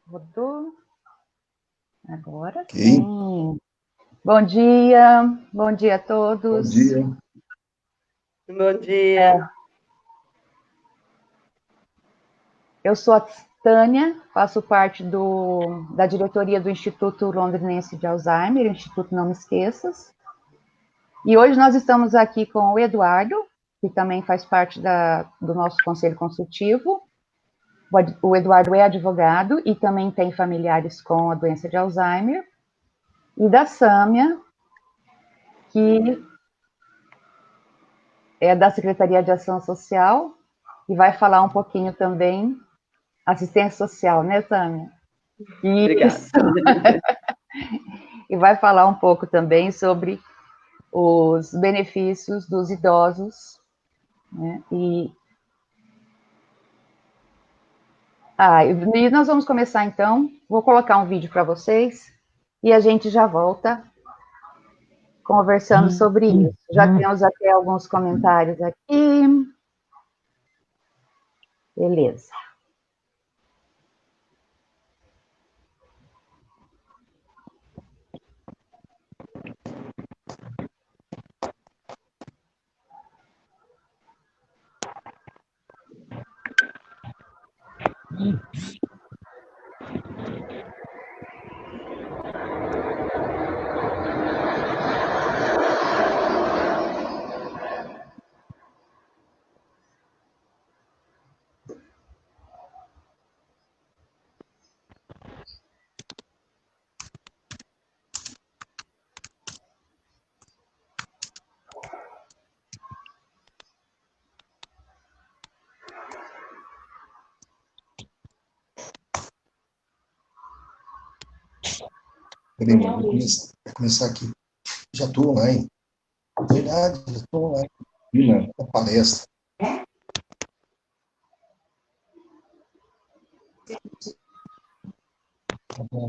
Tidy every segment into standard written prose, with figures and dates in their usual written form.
Rodou. Agora Ok. sim. Bom dia a todos. Bom dia. Bom dia. Eu sou a Tânia, faço parte da diretoria do Instituto Londrinense de Alzheimer, Instituto Não Me Esqueças. E hoje nós estamos aqui com o Eduardo, que também faz parte do nosso conselho consultivo. O Eduardo é advogado e também tem familiares com a doença de Alzheimer. E da Sâmia, que é da Secretaria de Ação Social, e vai falar um pouquinho também, assistência social, né, Sâmia? Isso. E vai falar um pouco também sobre os benefícios dos idosos, né? E nós vamos começar então, vou colocar um vídeo para vocês, e a gente já volta conversando sobre isso. Já temos até alguns comentários aqui. Beleza. Peraí, vou começar aqui. Já estou online. Verdade, já estou online. Na palestra. Tá bom.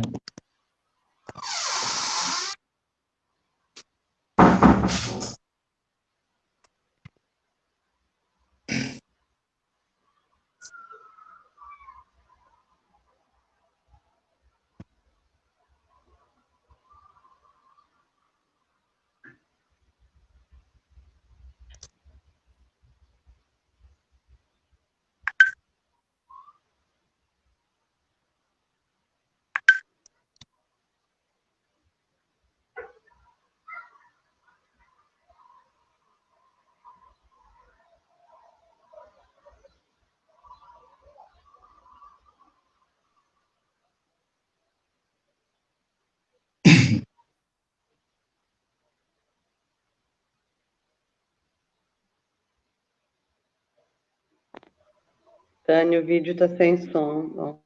Tânia, o vídeo está sem som. Ó.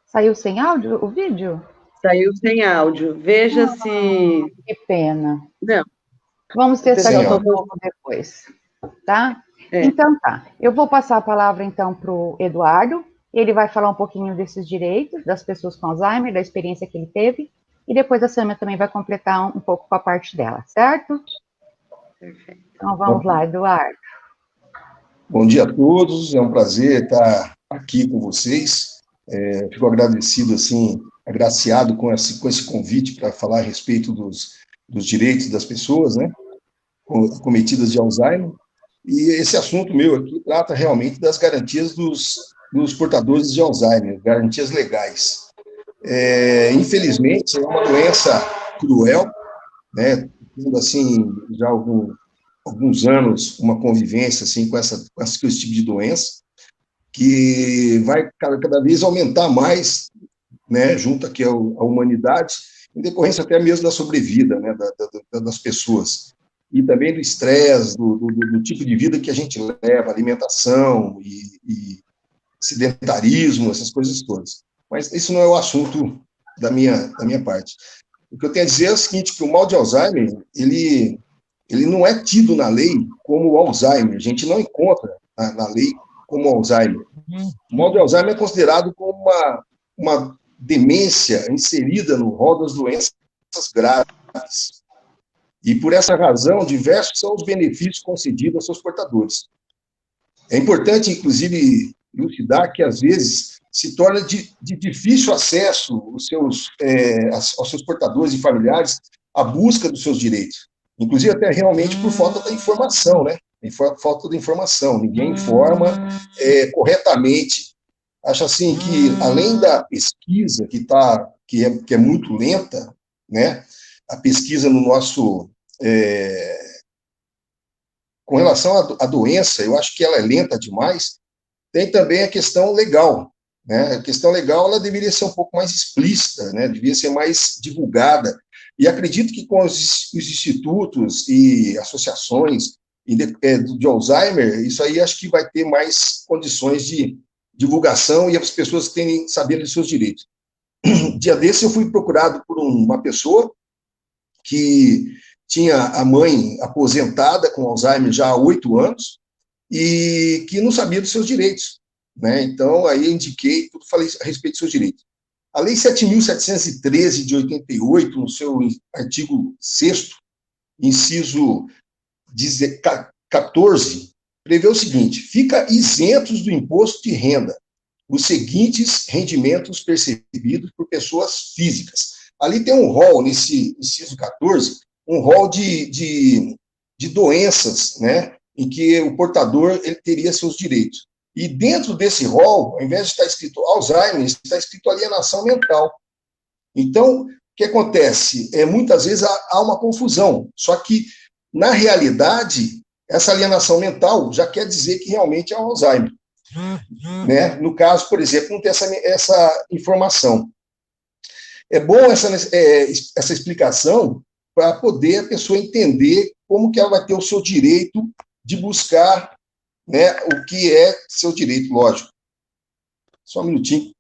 Saiu sem áudio o vídeo? Saiu sem áudio. Veja se... Que pena. Não. Vamos testar Sem de áudio. novo depois, tá? É. Então tá. Eu vou passar a palavra então para o Eduardo. Ele vai falar um pouquinho desses direitos das pessoas com Alzheimer, da experiência que ele teve, e depois a Sâmia também vai completar um pouco com a parte dela, certo? Perfeito. Então vamos lá, Eduardo. Bom dia a todos, é um prazer estar aqui com vocês. Fico agradecido, assim, agraciado com esse convite para falar a respeito dos direitos das pessoas, né, cometidas de Alzheimer. E esse assunto meu aqui trata realmente das garantias dos portadores de Alzheimer, garantias legais. Infelizmente, é uma doença cruel, né, tendo, assim, já alguns anos uma convivência assim com esse tipo de doença, que vai cada vez aumentar mais, né, junto aqui à humanidade, em decorrência até mesmo da sobrevida, né, das pessoas, e também do estresse, do tipo de vida que a gente leva, alimentação e sedentarismo, essas coisas todas. Mas isso não é o assunto da minha parte. O que eu tenho a dizer é o seguinte, que o mal de Alzheimer, ele não é tido na lei como Alzheimer. A gente não encontra na lei como Alzheimer. O mal de Alzheimer é considerado como uma demência inserida no rol das doenças graves. E, por essa razão, diversos são os benefícios concedidos aos seus portadores. É importante, inclusive, elucidar que, às vezes, se torna de difícil acesso aos seus portadores e familiares à busca dos seus direitos. Inclusive, até realmente por falta da informação, né? Falta de informação. Ninguém informa corretamente. Acho assim que, além da pesquisa que é muito lenta, né? A pesquisa no nosso com relação à doença, eu acho que ela é lenta demais. Tem também a questão legal, né? A questão legal ela deveria ser um pouco mais explícita, né? Deveria ser mais divulgada. E acredito que com os institutos e associações de Alzheimer, isso aí acho que vai ter mais condições de divulgação e as pessoas terem saber dos seus direitos. Dia desse eu fui procurado por uma pessoa que tinha a mãe aposentada com Alzheimer já há 8 anos e que não sabia dos seus direitos. Né? Então, aí eu indiquei, tudo falei a respeito dos seus direitos. A Lei 7.713 de 88, no seu artigo 6º, inciso 14, prevê o seguinte: fica isentos do imposto de renda os seguintes rendimentos percebidos por pessoas físicas. Ali tem um rol, nesse inciso 14, um rol de doenças, né, em que o portador ele teria seus direitos. E dentro desse rol, ao invés de estar escrito Alzheimer, está escrito alienação mental. Então, o que acontece? Muitas vezes há uma confusão, só que, na realidade, essa alienação mental já quer dizer que realmente é um Alzheimer. Né? No caso, por exemplo, não tem essa informação. É bom essa explicação para poder a pessoa entender como que ela vai ter o seu direito de buscar, né, o que é seu direito, lógico. Só um minutinho.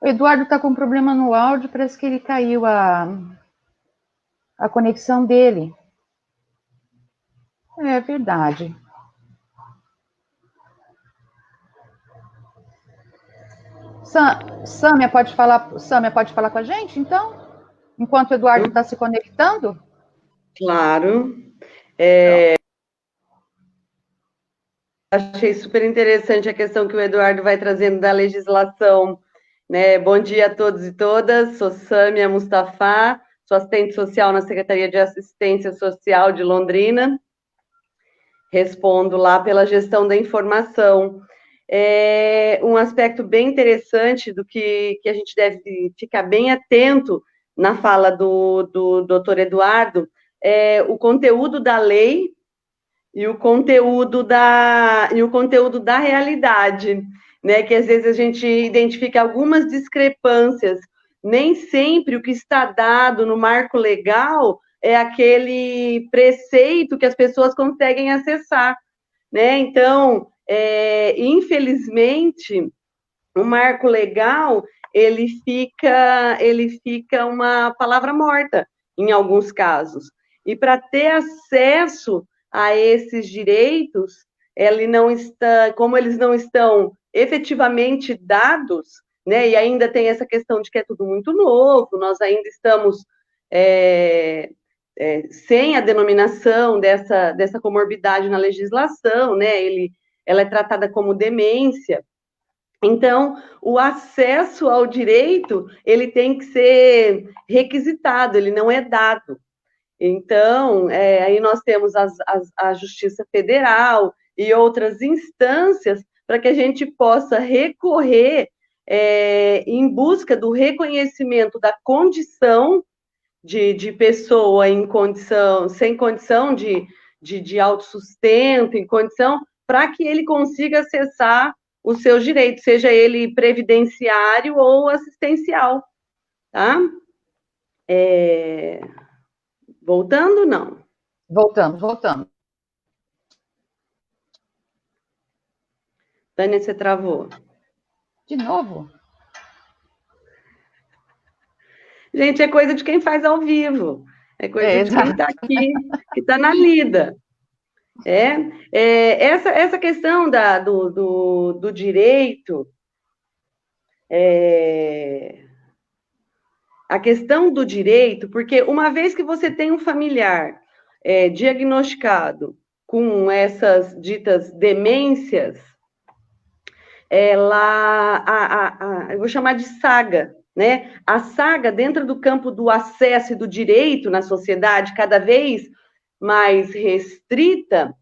O Eduardo está com um problema no áudio, parece que ele caiu a conexão dele. É verdade. Sâmia pode falar com a gente, então? Enquanto o Eduardo está se conectando? Claro. Achei super interessante a questão que o Eduardo vai trazendo da legislação. Né? Bom dia a todos e todas. Sou Sâmia Mustafa, sou assistente social na Secretaria de Assistência Social de Londrina. Respondo lá pela gestão da informação. Um aspecto bem interessante do que a gente deve ficar bem atento na fala do doutor Eduardo é o conteúdo da lei e o conteúdo da realidade, né? Que às vezes a gente identifica algumas discrepâncias. Nem sempre o que está dado no marco legal é aquele preceito que as pessoas conseguem acessar, né? Então, infelizmente, o marco legal ele fica uma palavra morta em alguns casos. E para ter acesso a esses direitos, ele não está, como eles não estão efetivamente dados, né? E ainda tem essa questão de que é tudo muito novo, nós ainda estamos sem a denominação dessa comorbidade na legislação, né? Ela é tratada como demência. Então, o acesso ao direito, ele tem que ser requisitado, ele não é dado. Então, aí nós temos a Justiça Federal e outras instâncias para que a gente possa recorrer em busca do reconhecimento da condição de pessoa em condição, sem condição de autossustento, em condição, para que ele consiga acessar os seus direitos, seja ele previdenciário ou assistencial, tá? Voltando, não? Voltando. Tânia, você travou. De novo? Gente, é coisa de quem faz ao vivo. É coisa de quem está aqui, que está na lida. Essa questão do direito, a questão do direito, porque uma vez que você tem um familiar diagnosticado com essas ditas demências, eu vou chamar de saga, né? A saga dentro do campo do acesso e do direito na sociedade, cada vez mais restrita,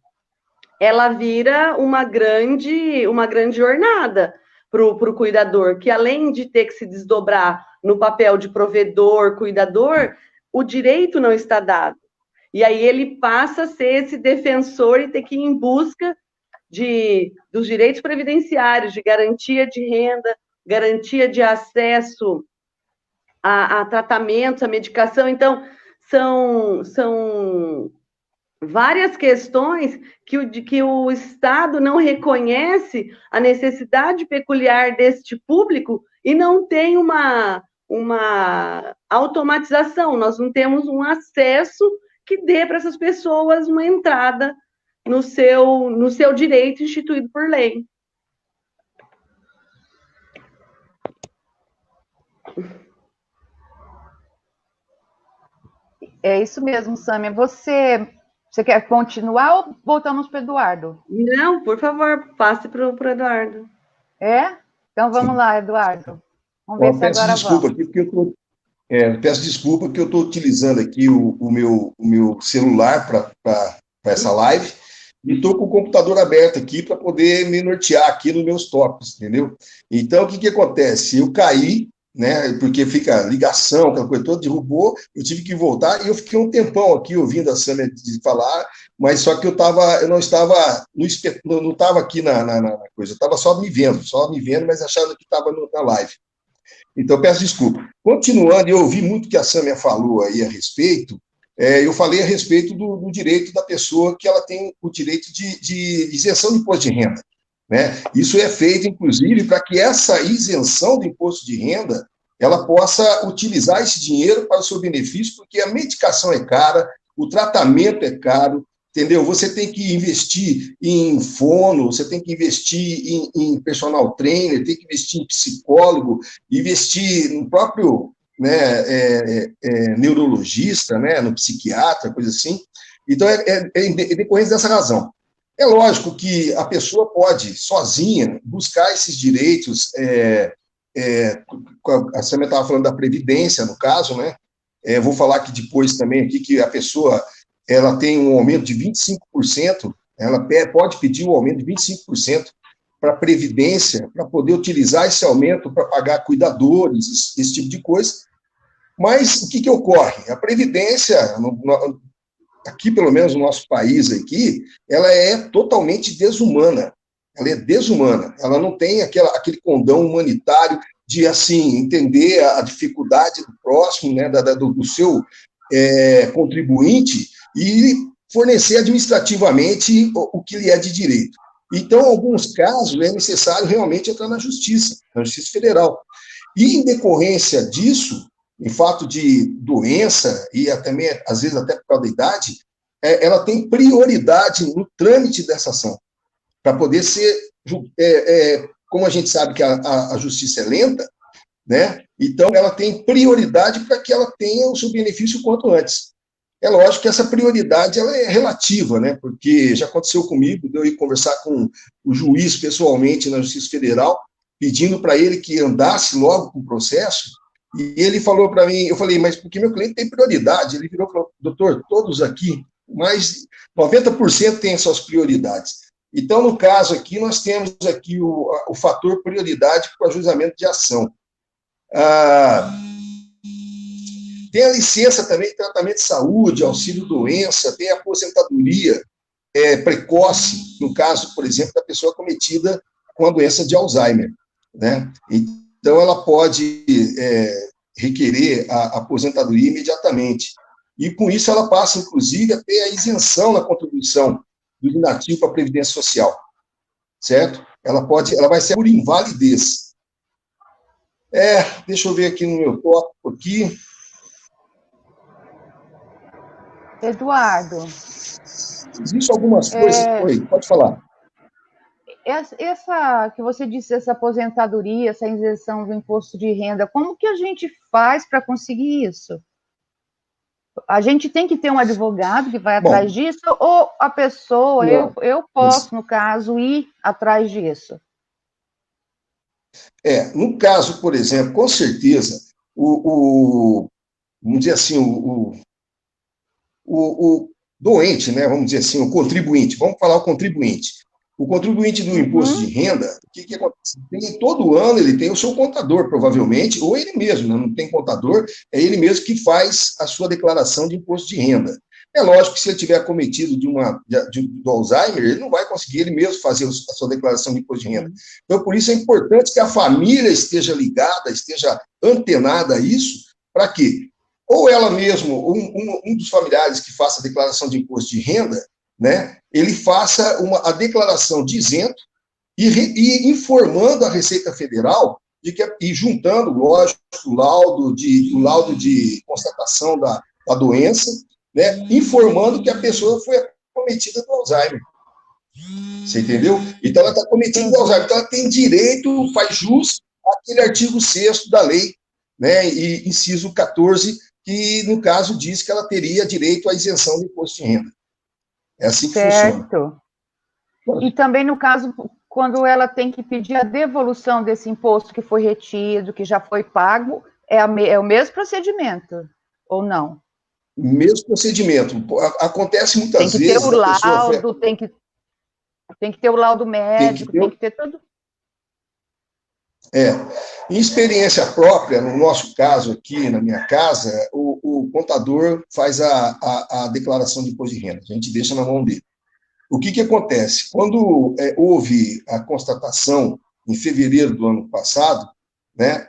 ela vira uma grande jornada para o cuidador, que além de ter que se desdobrar no papel de provedor, cuidador, o direito não está dado. E aí ele passa a ser esse defensor e ter que ir em busca dos direitos previdenciários, de garantia de renda, garantia de acesso a tratamentos, a medicação. Então, são várias questões que o Estado não reconhece a necessidade peculiar deste público e não tem uma automatização, nós não temos um acesso que dê para essas pessoas uma entrada no seu direito instituído por lei. É isso mesmo, Sâmia. Você quer continuar ou voltamos para o Eduardo? Não, por favor, passe para o Eduardo. Então vamos lá, Eduardo. Vamos ver se agora vamos. Peço desculpa que eu estou utilizando aqui o meu celular para essa live e estou com o computador aberto aqui para poder me nortear aqui nos meus tópicos, entendeu? Então, o que acontece? Eu caí, né, porque fica ligação, aquela coisa toda, derrubou, eu tive que voltar e eu fiquei um tempão aqui ouvindo a Sâmia falar, mas só que eu não estava aqui na coisa, eu estava só me vendo, mas achando que estava na live. Então, peço desculpa. Continuando, eu ouvi muito que a Sâmia falou aí a respeito, eu falei a respeito do direito da pessoa que ela tem o direito de isenção de imposto de renda. Né? Isso é feito, inclusive, para que essa isenção do imposto de renda ela possa utilizar esse dinheiro para o seu benefício, porque a medicação é cara, o tratamento é caro, entendeu? Você tem que investir em fono, você tem que investir em personal trainer, tem que investir em psicólogo, investir no próprio neurologista, né, no psiquiatra, coisa assim. Então, é decorrente dessa razão. É lógico que a pessoa pode, sozinha, buscar esses direitos. A Sâmia estava falando da Previdência, no caso, né? Vou falar aqui depois também aqui que a pessoa ela tem um aumento de 25%, ela pode pedir um aumento de 25% para a Previdência, para poder utilizar esse aumento para pagar cuidadores, esse tipo de coisa. Mas o que ocorre? A Previdência, aqui pelo menos no nosso país aqui, ela é totalmente desumana. Ela é desumana. Ela não tem aquele condão humanitário de, assim, entender a dificuldade do próximo, né, do seu contribuinte, e fornecer administrativamente o que lhe é de direito. Então, em alguns casos, é necessário realmente entrar na Justiça Federal. E, em decorrência disso, em fato de doença, e também, às vezes, até por causa da idade, ela tem prioridade no trâmite dessa ação, para poder ser, como a gente sabe que a Justiça é lenta, né? Então, ela tem prioridade para que ela tenha o seu benefício quanto antes. É lógico que essa prioridade ela é relativa, né? Porque já aconteceu comigo, de eu ir conversar com o juiz pessoalmente na Justiça Federal, pedindo para ele que andasse logo com o processo, e ele falou para mim, eu falei, mas porque meu cliente tem prioridade? Ele virou e falou, doutor, todos aqui, mais 90% têm suas prioridades. Então, no caso aqui, nós temos aqui o fator prioridade para o ajuizamento de ação. Tem a licença também, tratamento de saúde, auxílio-doença, tem a aposentadoria precoce, no caso, por exemplo, da pessoa cometida com a doença de Alzheimer. Né? Então, ela pode requerer a aposentadoria imediatamente. E, com isso, ela passa, inclusive, a ter a isenção na contribuição do inativo para a Previdência Social. Certo? Ela vai ser por invalidez. Deixa eu ver aqui no meu tópico aqui. Eduardo, Existem algumas coisas... Oi, pode falar. essa que você disse, essa aposentadoria, essa isenção do imposto de renda, como que a gente faz para conseguir isso? A gente tem que ter um advogado que vai atrás disso, ou a pessoa, eu posso, no caso, ir atrás disso? No caso, por exemplo, com certeza, vamos dizer assim, o doente, né, vamos dizer assim, o contribuinte, vamos falar o contribuinte. O contribuinte do imposto de renda, o que acontece? Todo ano ele tem o seu contador, provavelmente, ou ele mesmo, né? Não tem contador, é ele mesmo que faz a sua declaração de imposto de renda. É lógico que se ele tiver cometido do Alzheimer, ele não vai conseguir ele mesmo fazer a sua declaração de imposto de renda. Então, por isso é importante que a família esteja ligada, esteja antenada a isso, para quê? Ou ela mesmo, um dos familiares que faça a declaração de imposto de renda, né, ele faça a declaração de isento e informando a Receita Federal e juntando, lógico, o laudo de constatação da doença, né, informando que a pessoa foi acometida do Alzheimer. Você entendeu? Então, ela está cometida do Alzheimer. Então, ela tem direito, faz jus àquele artigo 6º da lei, né, e inciso 14, que, no caso, diz que ela teria direito à isenção do imposto de renda. É assim que funciona. E também, no caso, quando ela tem que pedir a devolução desse imposto que foi retido, que já foi pago, é o mesmo procedimento, ou não? Mesmo procedimento. Acontece muitas vezes... Tem que ter o laudo, tem que ter o laudo médico, tem que ter tudo. Em experiência própria, no nosso caso aqui, na minha casa, o contador faz a declaração de imposto de renda, a gente deixa na mão dele. O que acontece? Quando houve a constatação, em fevereiro do ano passado, né,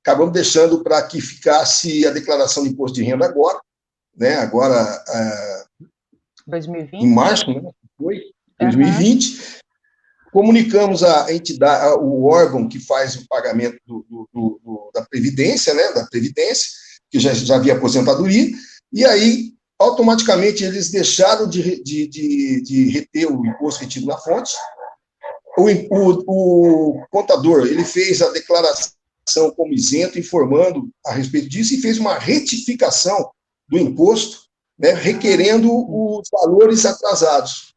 acabamos deixando para que ficasse a declaração de imposto de renda agora, né, 2020? Em março, né, foi, 2020, comunicamos a entidade, o órgão que faz o pagamento da Previdência, né, que já havia aposentadoria, e aí, automaticamente, eles deixaram de reter o imposto retido na fonte. O contador, ele fez a declaração como isento, informando a respeito disso, e fez uma retificação do imposto, né, requerendo os valores atrasados.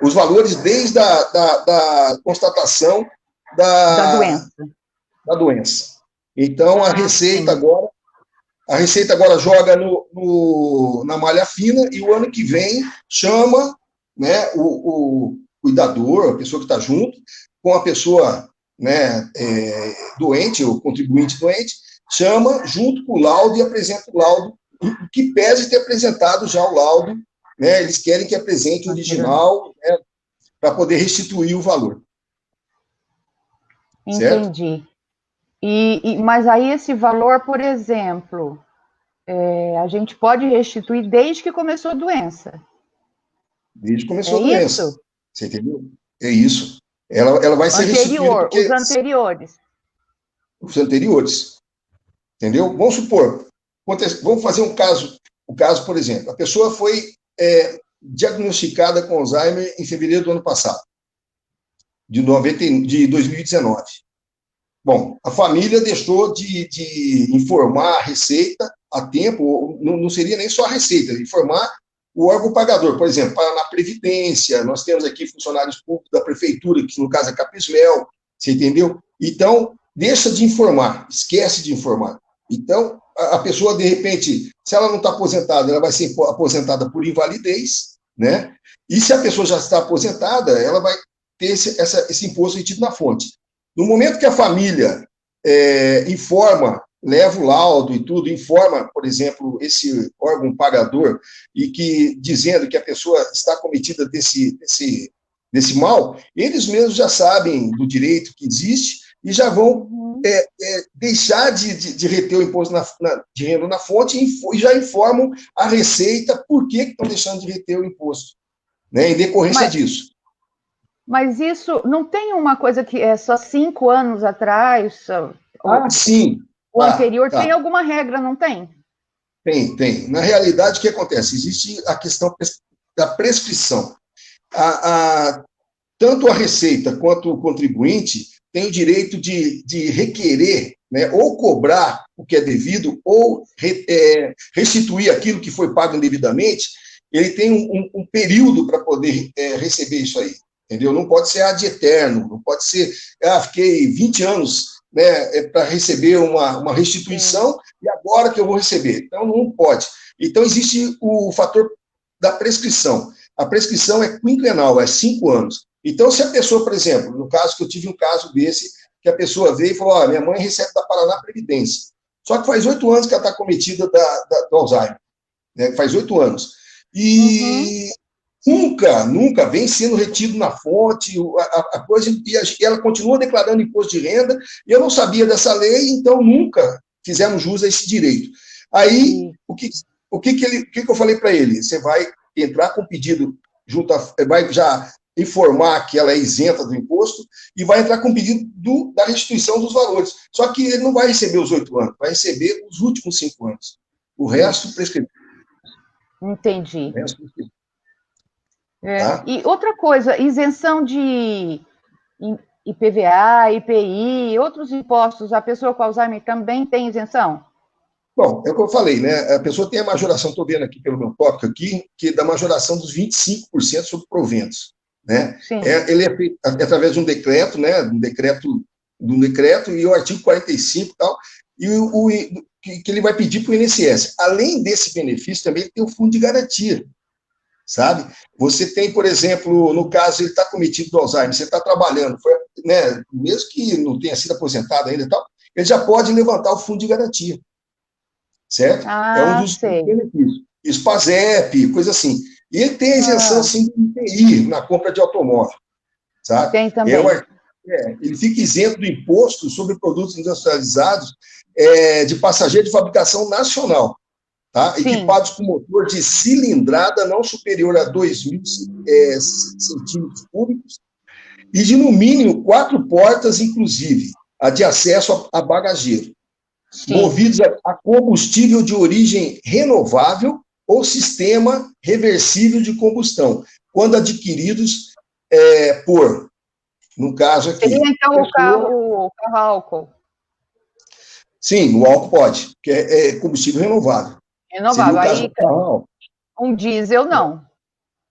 Os valores desde da constatação da doença. Então, a Receita agora joga na malha fina, e o ano que vem chama, né, o cuidador, a pessoa que está junto, com a pessoa, né, doente, o contribuinte doente, chama junto com o laudo e apresenta o laudo, que pese ter apresentado já o laudo, né, eles querem que apresente o original, né, para poder restituir o valor. Entendi. Mas aí esse valor, por exemplo, a gente pode restituir desde que começou a doença? Desde que começou a doença. Isso? Você entendeu? É isso. Ela vai ser restituída porque... Os anteriores. Os anteriores. Entendeu? Vamos supor, vamos fazer um caso, por exemplo, a pessoa foi diagnosticada com Alzheimer em fevereiro do ano passado, de 2019. Bom, a família deixou de informar a Receita a tempo, não seria nem só a Receita, informar o órgão pagador. Por exemplo, na Previdência, nós temos aqui funcionários públicos da Prefeitura, que no caso é Capismel, você entendeu? Então, deixa de informar, esquece de informar. Então, a pessoa, de repente, se ela não está aposentada, ela vai ser aposentada por invalidez, né? E se a pessoa já está aposentada, ela vai ter esse imposto retido na fonte. No momento que a família informa, leva o laudo e tudo, informa, por exemplo, esse órgão pagador, e que dizendo que a pessoa está cometida desse mal, eles mesmos já sabem do direito que existe e já vão deixar de reter o imposto de renda na fonte e já informam a Receita por que estão deixando de reter o imposto, né, em decorrência disso. Mas isso não tem uma coisa que é só 5 anos atrás? Sim. O anterior tem alguma regra, não tem? Tem. Na realidade, o que acontece? Existe a questão da prescrição. Tanto a Receita quanto o contribuinte têm o direito de requerer, né, ou cobrar o que é devido, ou restituir aquilo que foi pago indevidamente. Ele tem um período para poder receber isso aí, entendeu? Não pode ser ad eterno, não pode ser, fiquei 20 anos, né, para receber uma restituição e agora que eu vou receber. Então, não pode. Então, existe o fator da prescrição. A prescrição é quinquenal, é 5 anos. Então, se a pessoa, por exemplo, no caso que eu tive um caso desse, que a pessoa veio e falou, minha mãe recebe da Paraná Previdência. Só que faz 8 anos que ela está cometida do Alzheimer. Né? Faz 8 anos. E nunca vem sendo retido na fonte, a coisa, e ela continua declarando imposto de renda, e eu não sabia dessa lei, então nunca fizemos jus a esse direito. Aí, o que eu falei para ele? Você vai entrar com pedido, vai já informar que ela é isenta do imposto, e vai entrar com pedido da restituição dos valores. Só que ele não vai receber os 8 anos, vai receber os últimos 5 anos. O resto prescreveu. Entendi. Tá? E outra coisa, isenção de IPVA, IPI, outros impostos, a pessoa com Alzheimer também tem isenção? Bom, é o que eu falei, né? A pessoa tem a majoração, estou vendo aqui pelo meu tópico aqui, que é da majoração dos 25% sobre proventos. Né? Ele é feito através de um decreto, né? Um decreto e o artigo 45 e tal, que ele vai pedir para o INSS. Além desse benefício, também ele tem o fundo de garantia, sabe? Você tem, por exemplo, no caso, ele está cometido do Alzheimer, você está trabalhando, né, mesmo que não tenha sido aposentado ainda e tal, ele já pode levantar o fundo de garantia, certo? É um dos benefícios. SPASEP, coisa assim. E ele tem a isenção, sim, do IPI na compra de automóvel, sabe? Tem também. Ele fica isento do imposto sobre produtos industrializados de passageiro de fabricação nacional, tá? Equipados com motor de cilindrada não superior a 2.000 centímetros cúbicos e de, no mínimo, 4 portas, inclusive, a de acesso a bagageiro, movidos a combustível de origem renovável ou sistema reversível de combustão, quando adquiridos no caso aqui... Seria, então, o carro álcool? Sim, o álcool pode, que é combustível renovável. Renovável, aí um diesel não.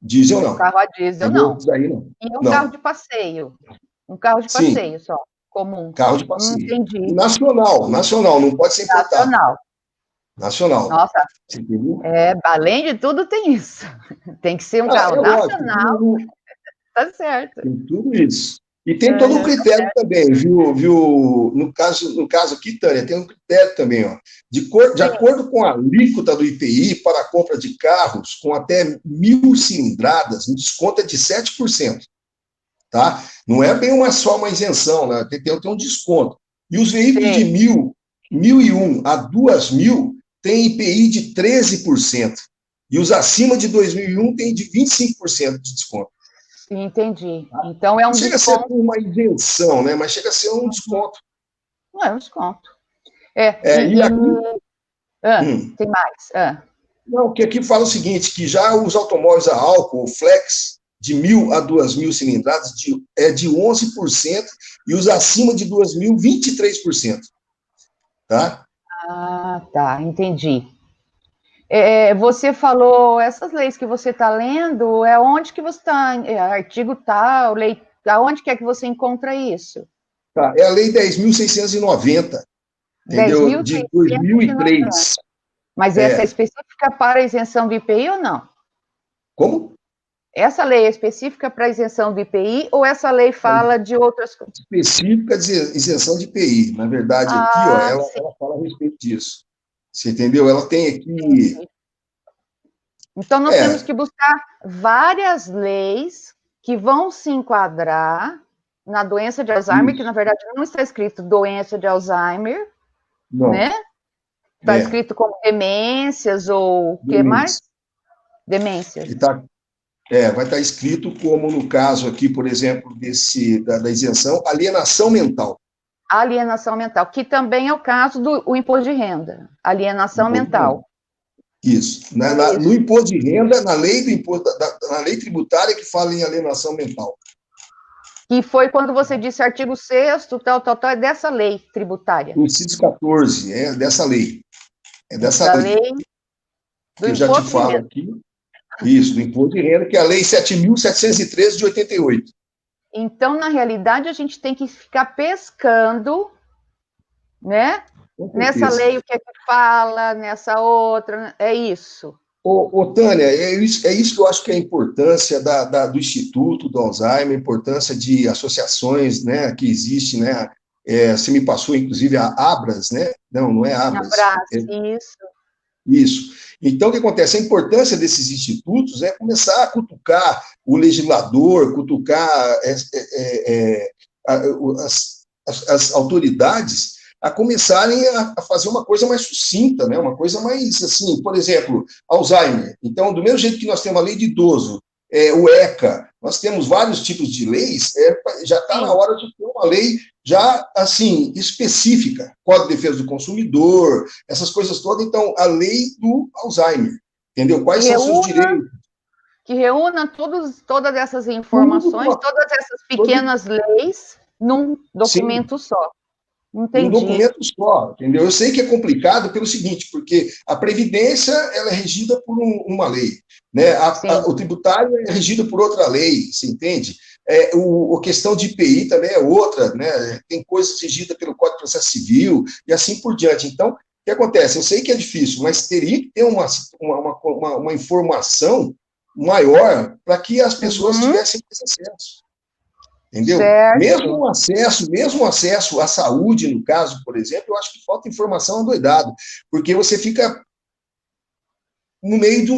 Diesel não. Um carro a diesel não. Aí, não. E um carro de passeio? Um carro de passeio só, comum. Carro de passeio. Entendi. Nacional, não pode ser importado. Nacional. Nossa, além de tudo tem isso. Tem que ser um carro nacional. Tá certo. Tem tudo isso. E tem todo um critério também, viu? No caso aqui, Tânia, tem um critério também, ó. De acordo com a alíquota do IPI para a compra de carros com até 1.000 cilindradas, o desconto é de 7%. Tá? Não é bem só uma isenção, né? Tem um desconto. E os veículos de 1.001 a 2.000 têm IPI de 13%. E os acima de 2001 têm de 25% de desconto. Entendi. Então é um desconto. Chega a ser uma isenção, né? Mas chega a ser um desconto. Não é um desconto. E aqui... Tem mais. Não, que aqui fala o seguinte, que já os automóveis a álcool, flex, de 1.000 a 2.000 cilindradas, é de 11%, e os acima de 2.000, 23%. Tá? Tá, entendi. Você falou, essas leis que você está lendo, onde que você está, artigo tal, lei, aonde que é que você encontra isso? Tá, é a lei 10.690, entendeu? De 2003. Mas essa é específica para isenção do IPI ou não? Como? Essa lei é específica para isenção do IPI ou essa lei fala de outras coisas? Específica de isenção de IPI. Na verdade, aqui, ela fala a respeito disso. Você entendeu? Ela tem aqui... Então, nós temos que buscar várias leis que vão se enquadrar na doença de Alzheimer, que, na verdade, não está escrito doença de Alzheimer, né? Está escrito como demências ou o que mais? Demências. Vai estar escrito como, no caso aqui, por exemplo, da isenção, alienação mental. Alienação mental, que também é o caso do imposto de renda. Alienação mental. Isso. No imposto de renda, na lei do imposto, na lei tributária que fala em alienação mental. E foi quando você disse artigo 6º, tal, é dessa lei tributária. O inciso 14, é dessa lei. É dessa lei. Do que eu já te falo aqui. Isso, do imposto de renda, que é a lei 7.713 de 88. Então, na realidade, a gente tem que ficar pescando, né? Nessa lei, o que é que fala, nessa outra, é isso. Tânia, é isso que eu acho que é a importância do Instituto do Alzheimer, a importância de associações, né, que existe, né, você me passou, inclusive, a Abras, né? Não é Abras. Isso. Isso. Então, o que acontece? A importância desses institutos é começar a cutucar o legislador, cutucar as autoridades a começarem a fazer uma coisa mais sucinta, né? Uma coisa mais, assim, por exemplo, Alzheimer. Então, do mesmo jeito que nós temos a lei de idoso, o ECA, nós temos vários tipos de leis, já está na hora de ter uma lei já, assim, específica, Código de Defesa do Consumidor, essas coisas todas. Então, a lei do Alzheimer, entendeu? Quais são os seus direitos? Que reúna todas essas informações, todas essas pequenas leis, num documento só. Entendi. Um documento só, entendeu? Eu sei que é complicado pelo seguinte, porque a Previdência ela é regida por uma lei, né? O tributário é regido por outra lei, você entende? A questão de IPI também é outra, né? Tem coisas regidas pelo Código de Processo Civil e assim por diante. Então, o que acontece? Eu sei que é difícil, mas teria que ter uma informação maior para que as pessoas tivessem esse acesso. Entendeu? Mesmo o acesso à saúde, no caso, por exemplo, eu acho que falta informação adoidado, porque você fica no meio de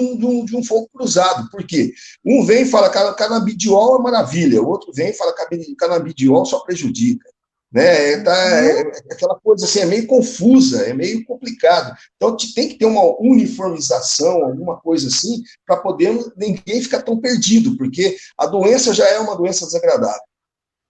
um fogo cruzado. Por quê? Um vem e fala que canabidiol é maravilha, o outro vem e fala que canabidiol só prejudica. Né? Aquela coisa assim, é meio confusa, é meio complicado. Então, tem que ter uma uniformização, alguma coisa assim, para poder ninguém ficar tão perdido, porque a doença já é uma doença desagradável.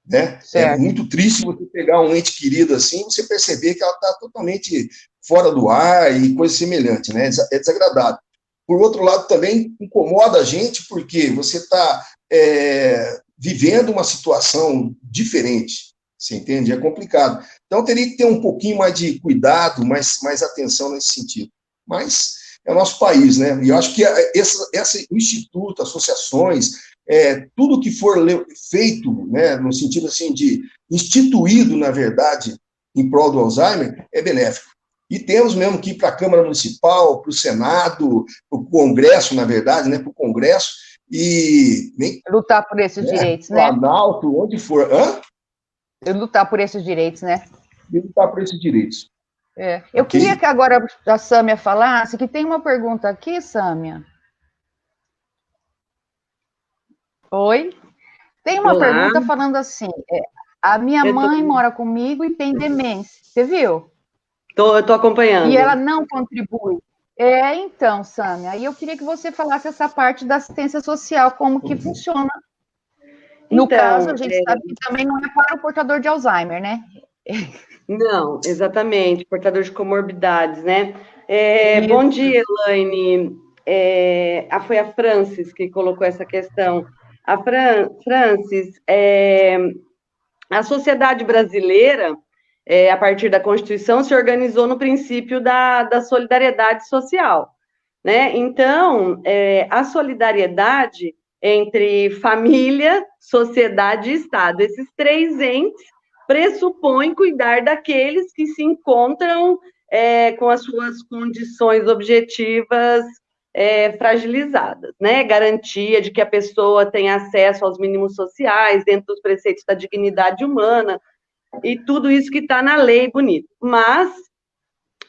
Né? É muito triste você pegar um ente querido assim e você perceber que ela está totalmente fora do ar e coisa semelhante, né? É desagradável. Por outro lado, também incomoda a gente porque você está vivendo uma situação diferente, você entende? É complicado. Então, teria que ter um pouquinho mais de cuidado, mais atenção nesse sentido. Mas é o nosso país, né? E eu acho que esse instituto, associações, tudo que for feito, né, no sentido assim de instituído, na verdade, em prol do Alzheimer, é benéfico. E temos mesmo que ir para a Câmara Municipal, para o Senado, para o Congresso, na verdade, né, para o Congresso, e lutar por esses direitos, né? Planalto, onde for. Lutar por esses direitos, né? E lutar por esses direitos. Eu queria que agora a Sâmia falasse, que tem uma pergunta aqui, Sâmia. Oi? Tem uma pergunta falando assim, a minha mãe mora comigo e tem demência, você viu? Eu tô acompanhando. E ela não contribui. Então, Sâmia, aí eu queria que você falasse essa parte da assistência social, como que funciona. No caso, a gente sabe que também não é para o portador de Alzheimer, né? Não, exatamente, portador de comorbidades, né? Bom dia, Elaine. Foi a Francis que colocou essa questão. A Francis, a sociedade brasileira, a partir da Constituição, se organizou no princípio da solidariedade social, né? Então, a solidariedade entre família, sociedade e Estado, esses três entes pressupõe cuidar daqueles que se encontram com as suas condições objetivas fragilizadas, né? Garantia de que a pessoa tenha acesso aos mínimos sociais, dentro dos preceitos da dignidade humana, e tudo isso que está na lei, bonito. Mas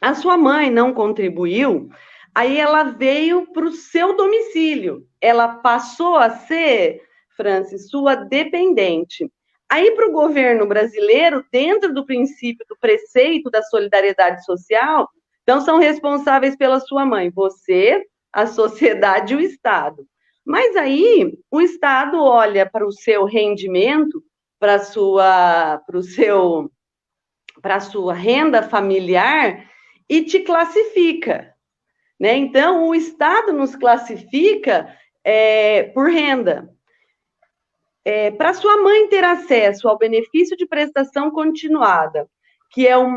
a sua mãe não contribuiu, aí ela veio para o seu domicílio, ela passou a ser, Francis, sua dependente. Aí, para o governo brasileiro, dentro do princípio do preceito da solidariedade social, então são responsáveis pela sua mãe, você, a sociedade e o Estado. Mas aí, o Estado olha para o seu rendimento, para a sua renda familiar e te classifica. né? Então, o Estado nos classifica por renda. Para sua mãe ter acesso ao benefício de prestação continuada, que é um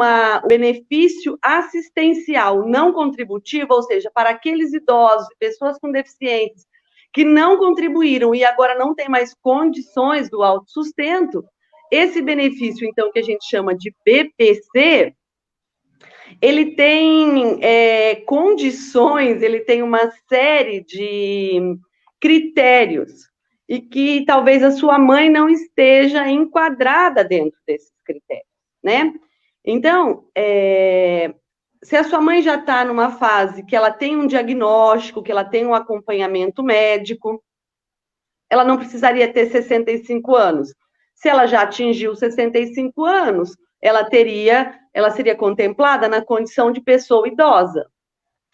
benefício assistencial não contributivo, ou seja, para aqueles idosos, pessoas com deficiências, que não contribuíram e agora não tem mais condições do autossustento, esse benefício, então, que a gente chama de BPC, ele tem condições, ele tem uma série de critérios, e que talvez a sua mãe não esteja enquadrada dentro desses critérios, né? Então, se a sua mãe já está numa fase que ela tem um diagnóstico, que ela tem um acompanhamento médico, ela não precisaria ter 65 anos. Se ela já atingiu 65 anos, ela seria contemplada na condição de pessoa idosa.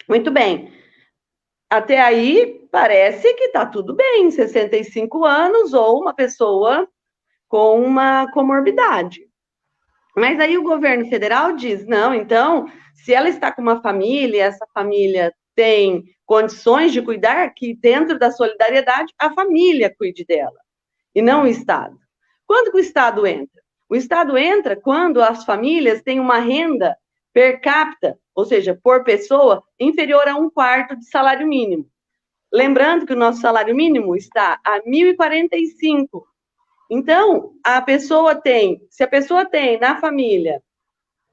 Muito bem. Até aí, parece que está tudo bem, 65 anos ou uma pessoa com uma comorbidade. Mas aí o governo federal diz, não, então, se ela está com uma família, essa família tem condições de cuidar, que dentro da solidariedade, a família cuide dela, e não o Estado. Quando que o Estado entra? O Estado entra quando as famílias têm uma renda per capita, ou seja, por pessoa, inferior a 1/4 de salário mínimo. Lembrando que o nosso salário mínimo está a R$ 1.045. Então, se a pessoa tem na família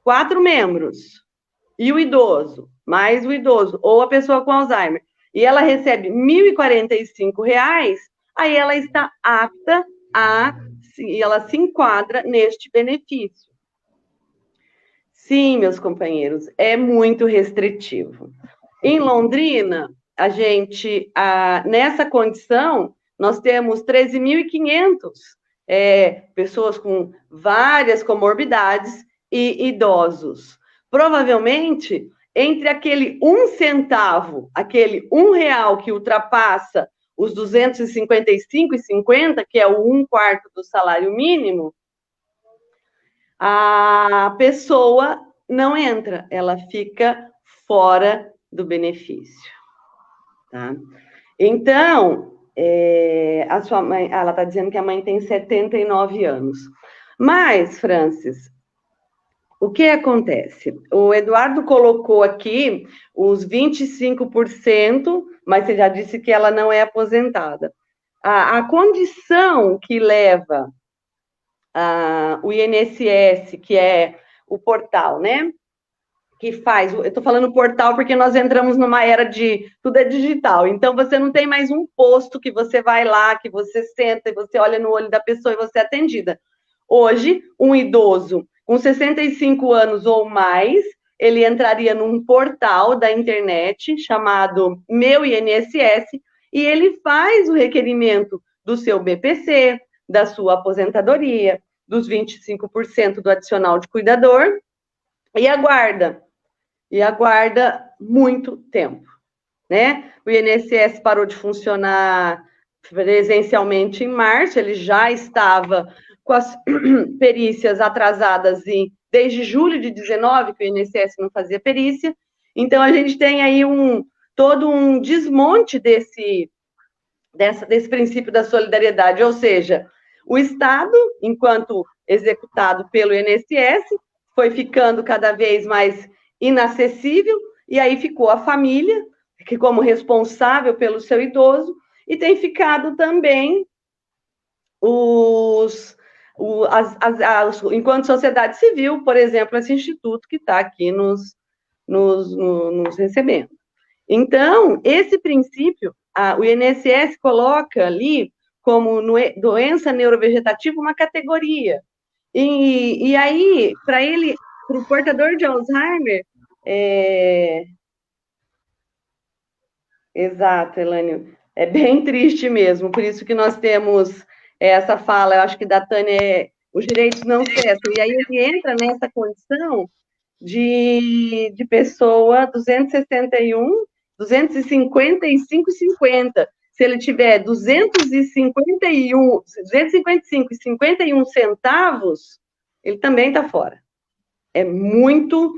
4 membros, e o idoso, mais o idoso, ou a pessoa com Alzheimer, e ela recebe R$ 1.045, aí ela está apta e ela se enquadra neste benefício. Sim, meus companheiros, é muito restritivo. Em Londrina, nessa condição, nós temos 13.500 pessoas com várias comorbidades e idosos. Provavelmente, entre aquele 1 centavo, aquele R$ 1 que ultrapassa os 255,50, que é o 1/4 do salário mínimo, a pessoa não entra, ela fica fora do benefício. Tá? Então, a sua mãe, ela está dizendo que a mãe tem 79 anos. Mas, Francis, o que acontece? O Eduardo colocou aqui os 25%, mas você já disse que ela não é aposentada. A condição que leva o INSS, que é o portal, né? Que faz, eu estou falando portal porque nós entramos numa era de tudo é digital, então você não tem mais um posto que você vai lá, que você senta e você olha no olho da pessoa e você é atendida. Hoje, um idoso com 65 anos ou mais, ele entraria num portal da internet chamado Meu INSS e ele faz o requerimento do seu BPC, da sua aposentadoria, dos 25% do adicional de cuidador e aguarda muito tempo, né? O INSS parou de funcionar presencialmente em março, ele já estava com as perícias atrasadas desde julho de 19, que o INSS não fazia perícia, então a gente tem aí todo um desmonte desse princípio da solidariedade, ou seja, o Estado, enquanto executado pelo INSS, foi ficando cada vez mais inacessível, e aí ficou a família, que como responsável pelo seu idoso, e tem ficado também enquanto sociedade civil, por exemplo, esse instituto que está aqui nos recebendo. Então, esse princípio, o INSS coloca ali como doença neurovegetativa uma categoria, e aí, para o portador de Alzheimer, exato, Elânio, é bem triste mesmo, por isso que nós temos essa fala, eu acho que da Tânia, os direitos não cessam, e aí ele entra nessa condição de pessoa 255,50, se ele tiver 255,51 centavos, ele também está fora. É muito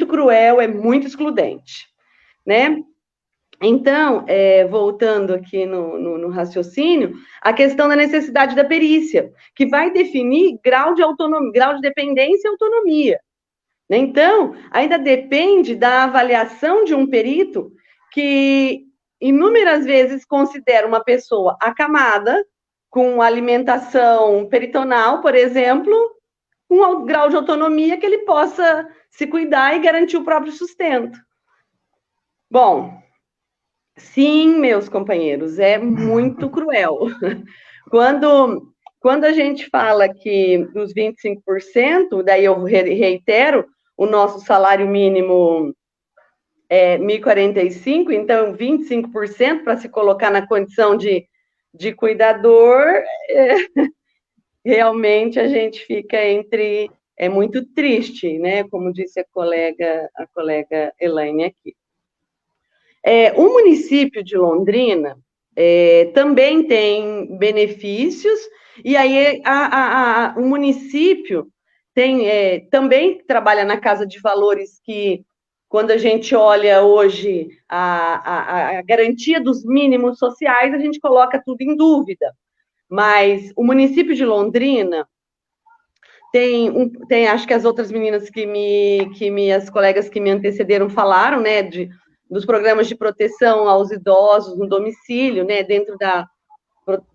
cruel, é muito excludente. né? Então, voltando aqui no raciocínio, a questão da necessidade da perícia, que vai definir grau de autonomia, grau de dependência e autonomia. Então, ainda depende da avaliação de um perito que inúmeras vezes considera uma pessoa acamada, com alimentação peritonal, por exemplo, com um grau de autonomia que ele possa se cuidar e garantir o próprio sustento. Bom, sim, meus companheiros, é muito cruel. Quando a gente fala que dos 25%, daí eu reitero, o nosso salário mínimo é 1.045, então 25% para se colocar na condição de cuidador, realmente a gente fica entre... É muito triste, né? Como disse a colega Elaine aqui. O município de Londrina também tem benefícios, e aí o município também trabalha na Casa de Valores, que, quando a gente olha hoje a garantia dos mínimos sociais, a gente coloca tudo em dúvida. Mas o município de Londrina tem acho que as outras meninas as colegas que me antecederam falaram, né, dos programas de proteção aos idosos no domicílio, né, dentro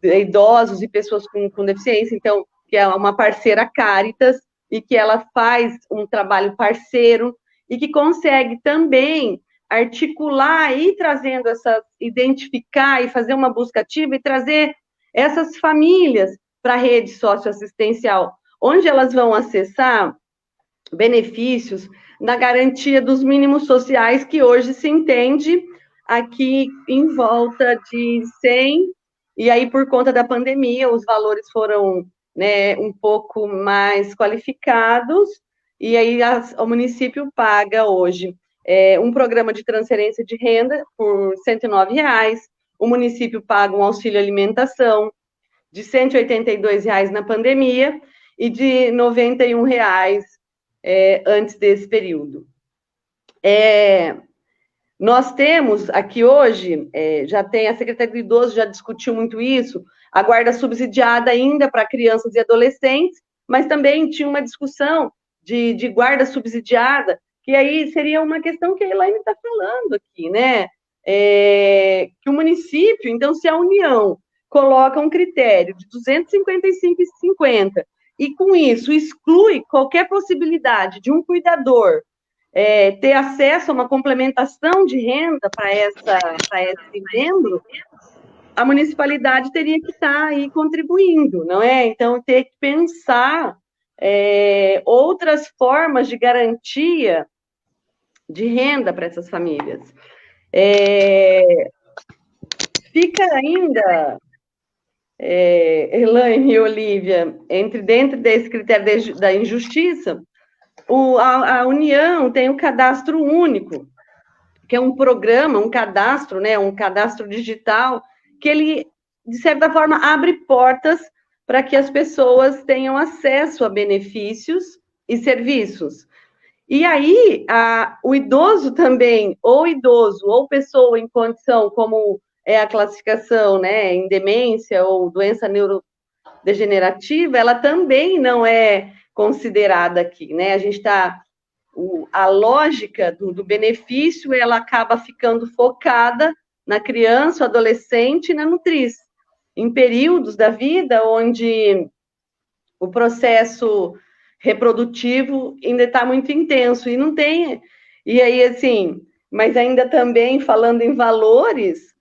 idosos e pessoas com deficiência, então, que é uma parceira Caritas, e que ela faz um trabalho parceiro, e que consegue também articular e trazendo identificar e fazer uma busca ativa e trazer essas famílias para a rede socioassistencial, onde elas vão acessar benefícios na garantia dos mínimos sociais, que hoje se entende aqui em volta de 100, e aí, por conta da pandemia, os valores foram, né, um pouco mais qualificados, e aí o município paga hoje um programa de transferência de renda por R$ 109, o município paga um auxílio alimentação de R$ 182 na pandemia e de R$ 91 antes desse período. Nós temos aqui hoje, já tem a Secretaria do Idoso, já discutiu muito isso, a guarda subsidiada ainda para crianças e adolescentes, mas também tinha uma discussão de guarda subsidiada, que aí seria uma questão que a Elaine está falando aqui, né? Que o município, então, se a União coloca um critério de 255,50 e, com isso, exclui qualquer possibilidade de um cuidador ter acesso a uma complementação de renda para esse membro, a municipalidade teria que estar aí contribuindo, não é? Então, ter que pensar outras formas de garantia de renda para essas famílias. Fica ainda, Elaine e Olívia, dentro desse critério da injustiça, a União tem o cadastro único, que é um programa, um cadastro, né, um cadastro digital, que ele, de certa forma, abre portas para que as pessoas tenham acesso a benefícios e serviços. E aí, o idoso também, ou idoso, ou pessoa em condição, como é a classificação, né, em demência ou doença neurodegenerativa, ela também não é considerada aqui, né? A gente está... A lógica do benefício, ela acaba ficando focada na criança, adolescente e na nutriz, em períodos da vida onde o processo reprodutivo ainda está muito intenso, e não tem... E aí, assim, mas ainda também, falando em valores,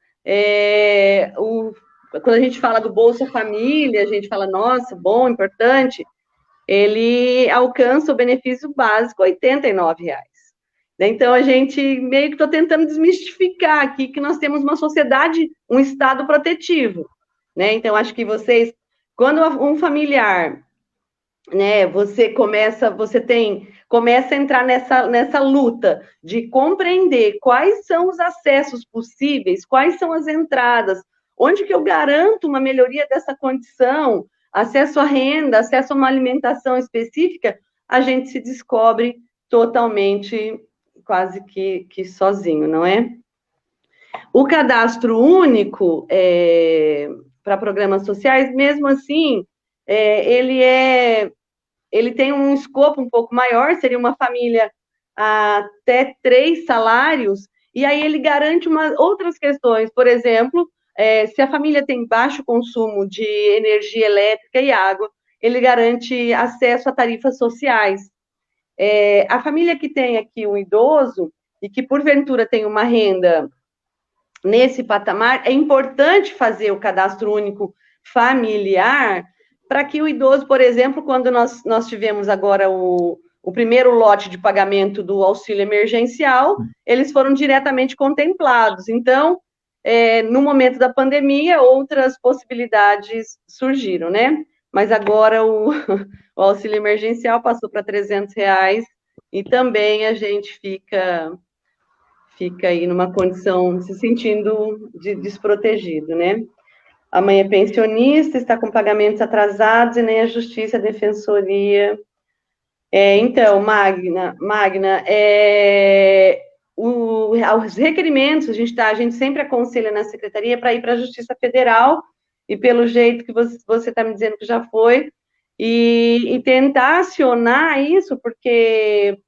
quando a gente fala do Bolsa Família, a gente fala, nossa, bom, importante, ele alcança o benefício básico R$ 89. Então, a gente meio que está tentando desmistificar aqui que nós temos uma sociedade, um Estado protetivo, né? Então, acho que vocês, quando um familiar, né, você começa a entrar nessa luta de compreender quais são os acessos possíveis, quais são as entradas, onde que eu garanto uma melhoria dessa condição, acesso à renda, acesso a uma alimentação específica, a gente se descobre totalmente quase que sozinho, não é? O cadastro único para programas sociais, mesmo assim, ele tem um escopo um pouco maior, seria uma família até 3 salários, e aí ele garante outras questões, por exemplo, se a família tem baixo consumo de energia elétrica e água, ele garante acesso a tarifas sociais. A família que tem aqui um idoso, e que porventura tem uma renda nesse patamar, é importante fazer o cadastro único familiar, para que o idoso, por exemplo, quando nós tivemos agora o primeiro lote de pagamento do auxílio emergencial, eles foram diretamente contemplados. Então, no momento da pandemia, outras possibilidades surgiram, né? Mas agora o auxílio emergencial passou para R$300, e também a gente fica aí numa condição, se sentindo desprotegido, né? A mãe é pensionista, está com pagamentos atrasados e nem a Justiça, a Defensoria. Então, Magna, os requerimentos, a gente sempre aconselha na Secretaria para ir para a Justiça Federal, e pelo jeito que você está me dizendo que já foi, e tentar acionar isso, porque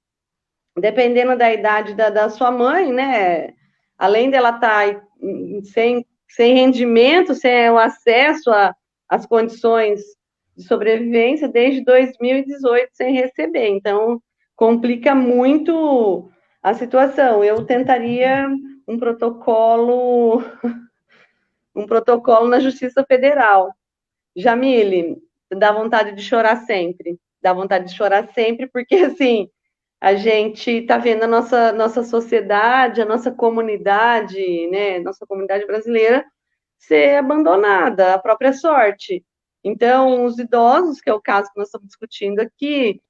dependendo da idade da sua mãe, né, além dela estar sem rendimento, sem o acesso às condições de sobrevivência, desde 2018 sem receber, então complica muito a situação. Eu tentaria um protocolo na Justiça Federal. Jamile, dá vontade de chorar sempre, porque assim, a gente está vendo a nossa sociedade, a nossa comunidade, né, nossa comunidade brasileira ser abandonada à própria sorte. Então, os idosos, que é o caso que nós estamos discutindo aqui,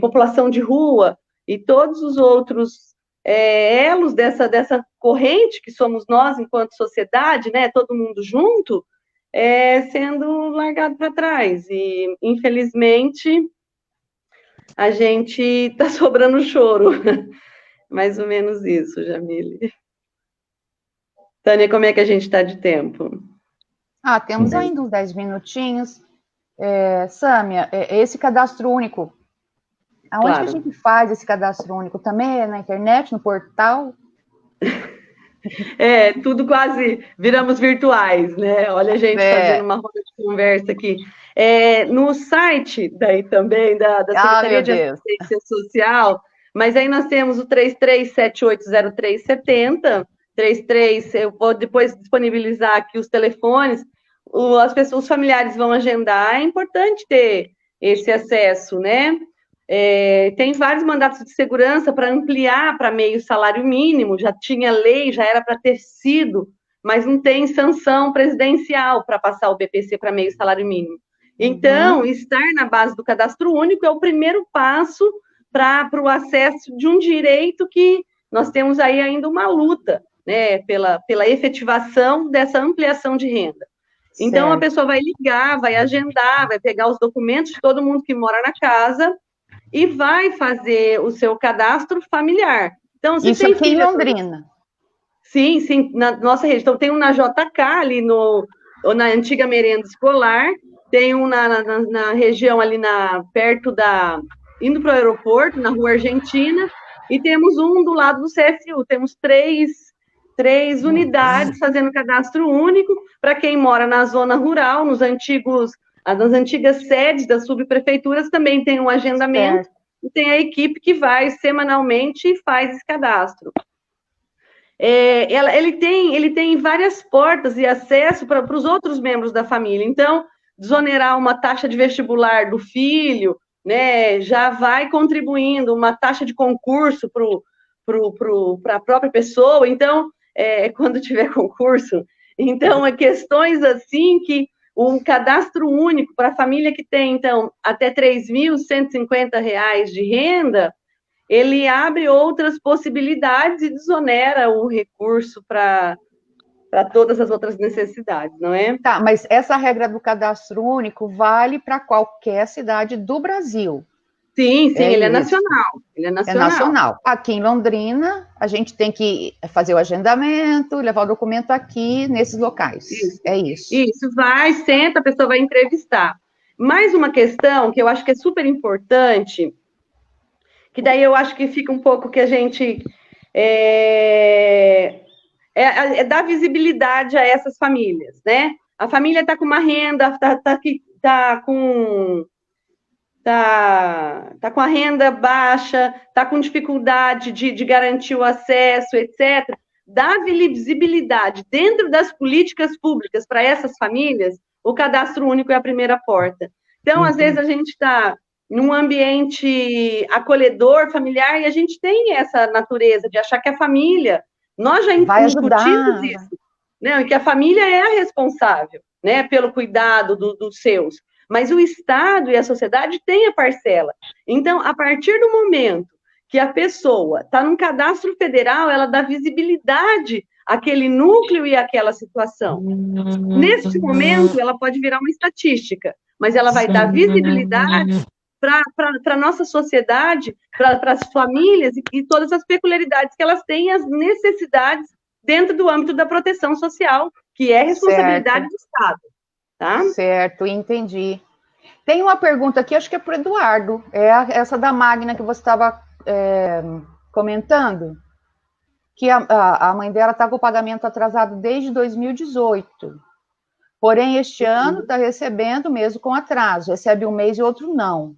população de rua e todos os outros elos dessa corrente que somos nós enquanto sociedade, né, todo mundo junto, sendo largado para trás. E, infelizmente, a gente está sobrando choro. Mais ou menos isso, Jamile. Tânia, como é que a gente está de tempo? Temos ainda uns 10 minutinhos. Sâmia, esse cadastro único, aonde que a gente faz esse cadastro único? Também é na internet, no portal? Tudo quase viramos virtuais, né? Olha a gente fazendo uma roda de conversa aqui. No site daí também da Secretaria de Assistência Social, mas aí nós temos o 33780370, 33, eu vou depois disponibilizar aqui os telefones, os familiares vão agendar, é importante ter esse acesso, né? Tem vários mandatos de segurança para ampliar para meio salário mínimo, já tinha lei, já era para ter sido, mas não tem sanção presidencial para passar o BPC para meio salário mínimo. Então, estar na base do cadastro único é o primeiro passo para o acesso de um direito que nós temos aí ainda uma luta, né, pela efetivação dessa ampliação de renda. Então, certo. A pessoa vai ligar, vai agendar, vai pegar os documentos de todo mundo que mora na casa e vai fazer o seu cadastro familiar. Então, se isso tem aqui em Londrina. Sim, na nossa rede. Então, tem um na JK, ali na antiga merenda escolar, tem um na região ali perto indo para o aeroporto, na Rua Argentina, e temos um do lado do CSU. Temos três unidades fazendo cadastro único para quem mora na zona rural, nas antigas sedes das subprefeituras, também tem um agendamento, certo. E tem a equipe que vai semanalmente e faz esse cadastro. Ele tem várias portas e acesso para os outros membros da família. Então, desonerar uma taxa de vestibular do filho, né, já vai contribuindo, uma taxa de concurso para a própria pessoa. Então, quando tiver concurso, então, questões assim que um cadastro único para a família que tem, então, até R$3.150 de renda, ele abre outras possibilidades e desonera o recurso para todas as outras necessidades, não é? Tá, mas essa regra do cadastro único vale para qualquer cidade do Brasil. Sim, sim, ele é isso. nacional. Ele é É nacional. nacional. Aqui em Londrina, a gente tem que fazer o agendamento, levar o documento aqui nesses locais. Isso. É isso. Isso, vai, senta, a pessoa vai entrevistar. Mais uma questão que eu acho que é super importante, que daí eu acho que fica um pouco que a gente é dar visibilidade a essas famílias, né? A família está com uma renda, tá com a renda baixa, está com dificuldade de garantir o acesso, etc. Dar visibilidade dentro das políticas públicas para essas famílias, o cadastro único é a primeira porta. Então, às vezes, a gente está num ambiente acolhedor, familiar, e a gente tem essa natureza de achar que a família, nós já incutimos isso, né? Que a família é a responsável, né, pelo cuidado dos seus. Mas o Estado e a sociedade têm a parcela. Então, a partir do momento que a pessoa está num cadastro federal, ela dá visibilidade àquele núcleo e àquela situação. Nesse momento, ela pode virar uma estatística, mas ela vai dar visibilidade para a nossa sociedade, para as famílias e todas as peculiaridades que elas têm, as necessidades dentro do âmbito da proteção social, que é responsabilidade do Estado. Tá? Certo, entendi. Tem uma pergunta aqui, acho que é para o Eduardo, essa da Magna que você estava comentando, que a mãe dela está com o pagamento atrasado desde 2018, porém este ano está recebendo mesmo com atraso, recebe um mês e outro não.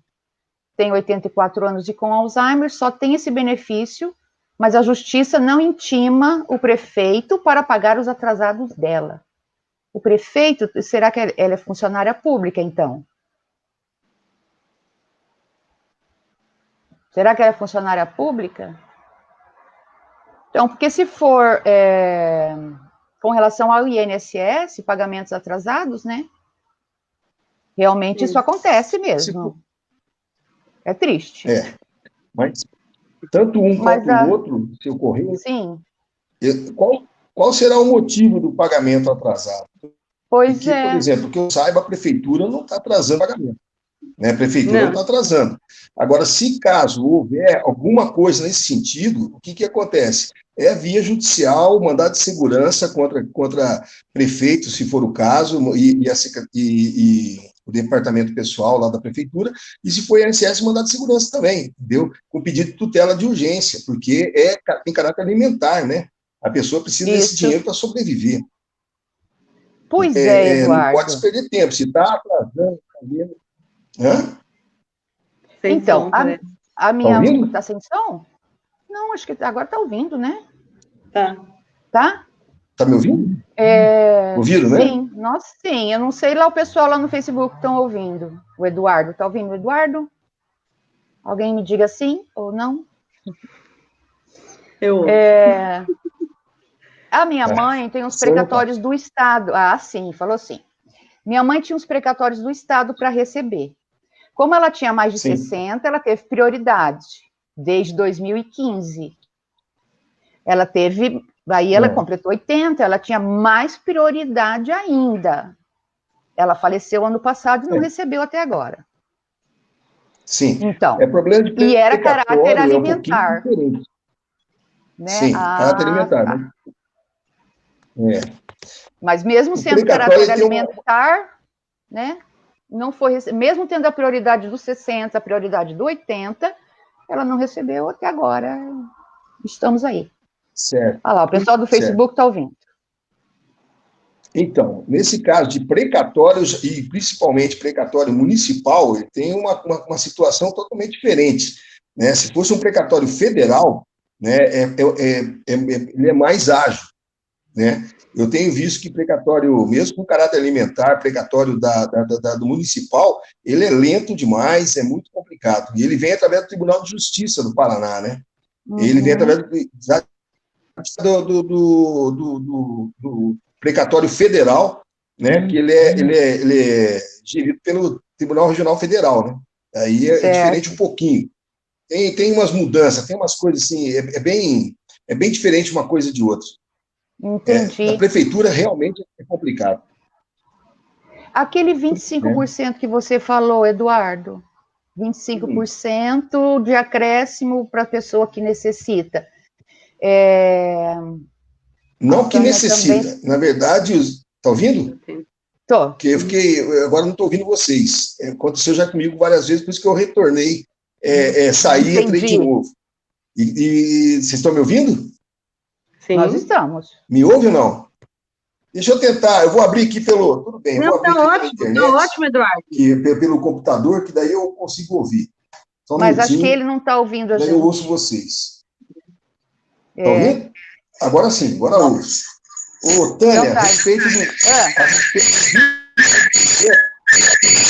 Tem 84 anos e com Alzheimer, só tem esse benefício, mas a justiça não intima o prefeito para pagar os atrasados dela. O prefeito, será que ela é funcionária pública, então? Será que ela é funcionária pública? Então, porque se for com relação ao INSS, pagamentos atrasados, né? Realmente isso acontece mesmo. É triste. Mas tanto um quanto o outro, se ocorrer, sim. Qual será o motivo do pagamento atrasado? Pois Porque, por exemplo, que eu saiba, a prefeitura não está atrasando o pagamento. Né? A prefeitura não está atrasando. Agora, se caso houver alguma coisa nesse sentido, o que acontece? É via judicial, mandado de segurança contra prefeito, se for o caso, e o departamento pessoal lá da prefeitura, e se for INSS, mandado de segurança também, entendeu? Com pedido de tutela de urgência, porque tem caráter alimentar, né? A pessoa precisa desse dinheiro para sobreviver. Pois Eduardo. Não pode perder tempo. Se está atrasando, hã? Então, a minha... Tá ouvindo? Tá sem som? Não, acho que agora tá ouvindo, né? Tá. Tá? Tá me ouvindo? Ouviram, né? Sim, nossa, sim. Eu não sei lá o pessoal lá no Facebook estão ouvindo. O Eduardo, tá ouvindo o Eduardo? Alguém me diga sim ou não? Eu. A minha mãe tem uns precatórios do Estado. Ah, sim, falou sim. Minha mãe tinha uns precatórios do Estado para receber. Como ela tinha mais de 60, ela teve prioridade desde 2015. Ela teve, aí ela completou 80, ela tinha mais prioridade ainda. Ela faleceu ano passado e não recebeu até agora. Sim. Então, Problema de e era caráter alimentar. Né? Sim, caráter alimentar, né? Mas mesmo sendo caráter alimentar, né? Não foi, mesmo tendo a prioridade dos 60, a prioridade do 80, ela não recebeu até agora. Estamos aí. Certo. Olha lá, o pessoal do Facebook está ouvindo. Então, nesse caso de precatórios, e principalmente precatório municipal, ele tem uma situação totalmente diferente. Né? Se fosse um precatório federal, né, ele é mais ágil. Né? Eu tenho visto que precatório, mesmo com caráter alimentar, precatório do municipal, ele é lento demais, é muito complicado. E ele vem através do Tribunal de Justiça do Paraná, né? Ele vem através do precatório federal, né? Que ele é gerido pelo Tribunal Regional Federal, né? Aí é diferente um pouquinho. Tem umas mudanças, tem umas coisas assim, é bem diferente uma coisa de outra. Entendi. A prefeitura realmente é complicado. Aquele 25% que você falou, Eduardo, 25% de acréscimo para a pessoa que necessita. Não que necessita, também... na verdade, está ouvindo? Estou. Porque eu fiquei, agora não estou ouvindo vocês. Aconteceu já comigo várias vezes, por isso que eu retornei, saí e entrei de novo. E vocês estão me ouvindo? Sim. Nós estamos. Me ouve ou não? Deixa eu tentar, eu vou abrir aqui pelo... Tudo bem, eu vou abrir aqui pela internet. Tá ótimo, Eduardo. Pelo computador, que daí eu consigo ouvir. Mas acho que ele não está ouvindo a gente. Daí eu ouço vocês. Está ouvindo? Agora sim, agora eu ouço. Ô, Tânia, então, a respeito do...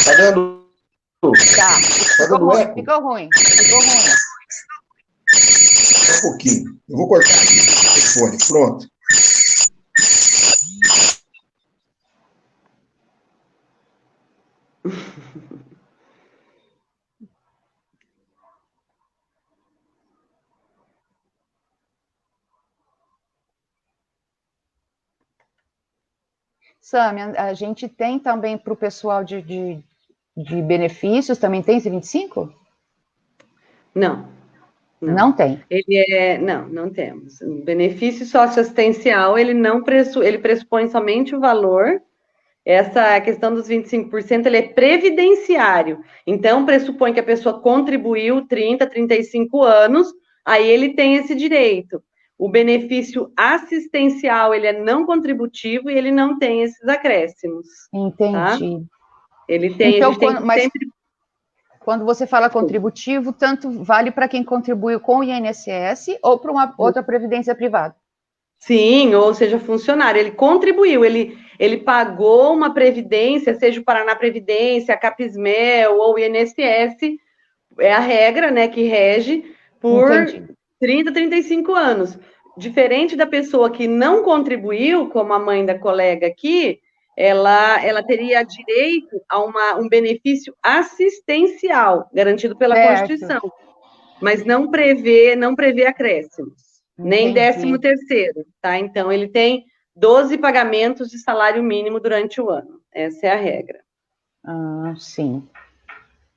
Tá dando... Tá dando ruim, ficou ruim. Só um pouquinho. Eu vou cortar aqui o telefone. Pronto. Sâmia, a gente tem também para o pessoal de benefícios, também tem esse 25? Não tem. Não temos. O benefício socioassistencial, ele pressupõe somente o valor. Essa questão dos 25%, ele é previdenciário. Então, pressupõe que a pessoa contribuiu 30, 35 anos, aí ele tem esse direito. O benefício assistencial, ele é não contributivo e ele não tem esses acréscimos. Entendi. Tá? Ele tem, então, quando você fala contributivo, tanto vale para quem contribuiu com o INSS ou para uma outra previdência privada? Sim, ou seja, funcionário. Ele contribuiu, ele pagou uma previdência, seja o Paraná Previdência, a Capismel ou o INSS, é a regra, né, que rege por 30, 35 anos. Diferente da pessoa que não contribuiu, como a mãe da colega aqui, ela teria direito a um benefício assistencial, garantido pela Constituição, mas não prevê acréscimos, nem 13º, tá? Então, ele tem 12 pagamentos de salário mínimo durante o ano, essa é a regra. Ah, sim.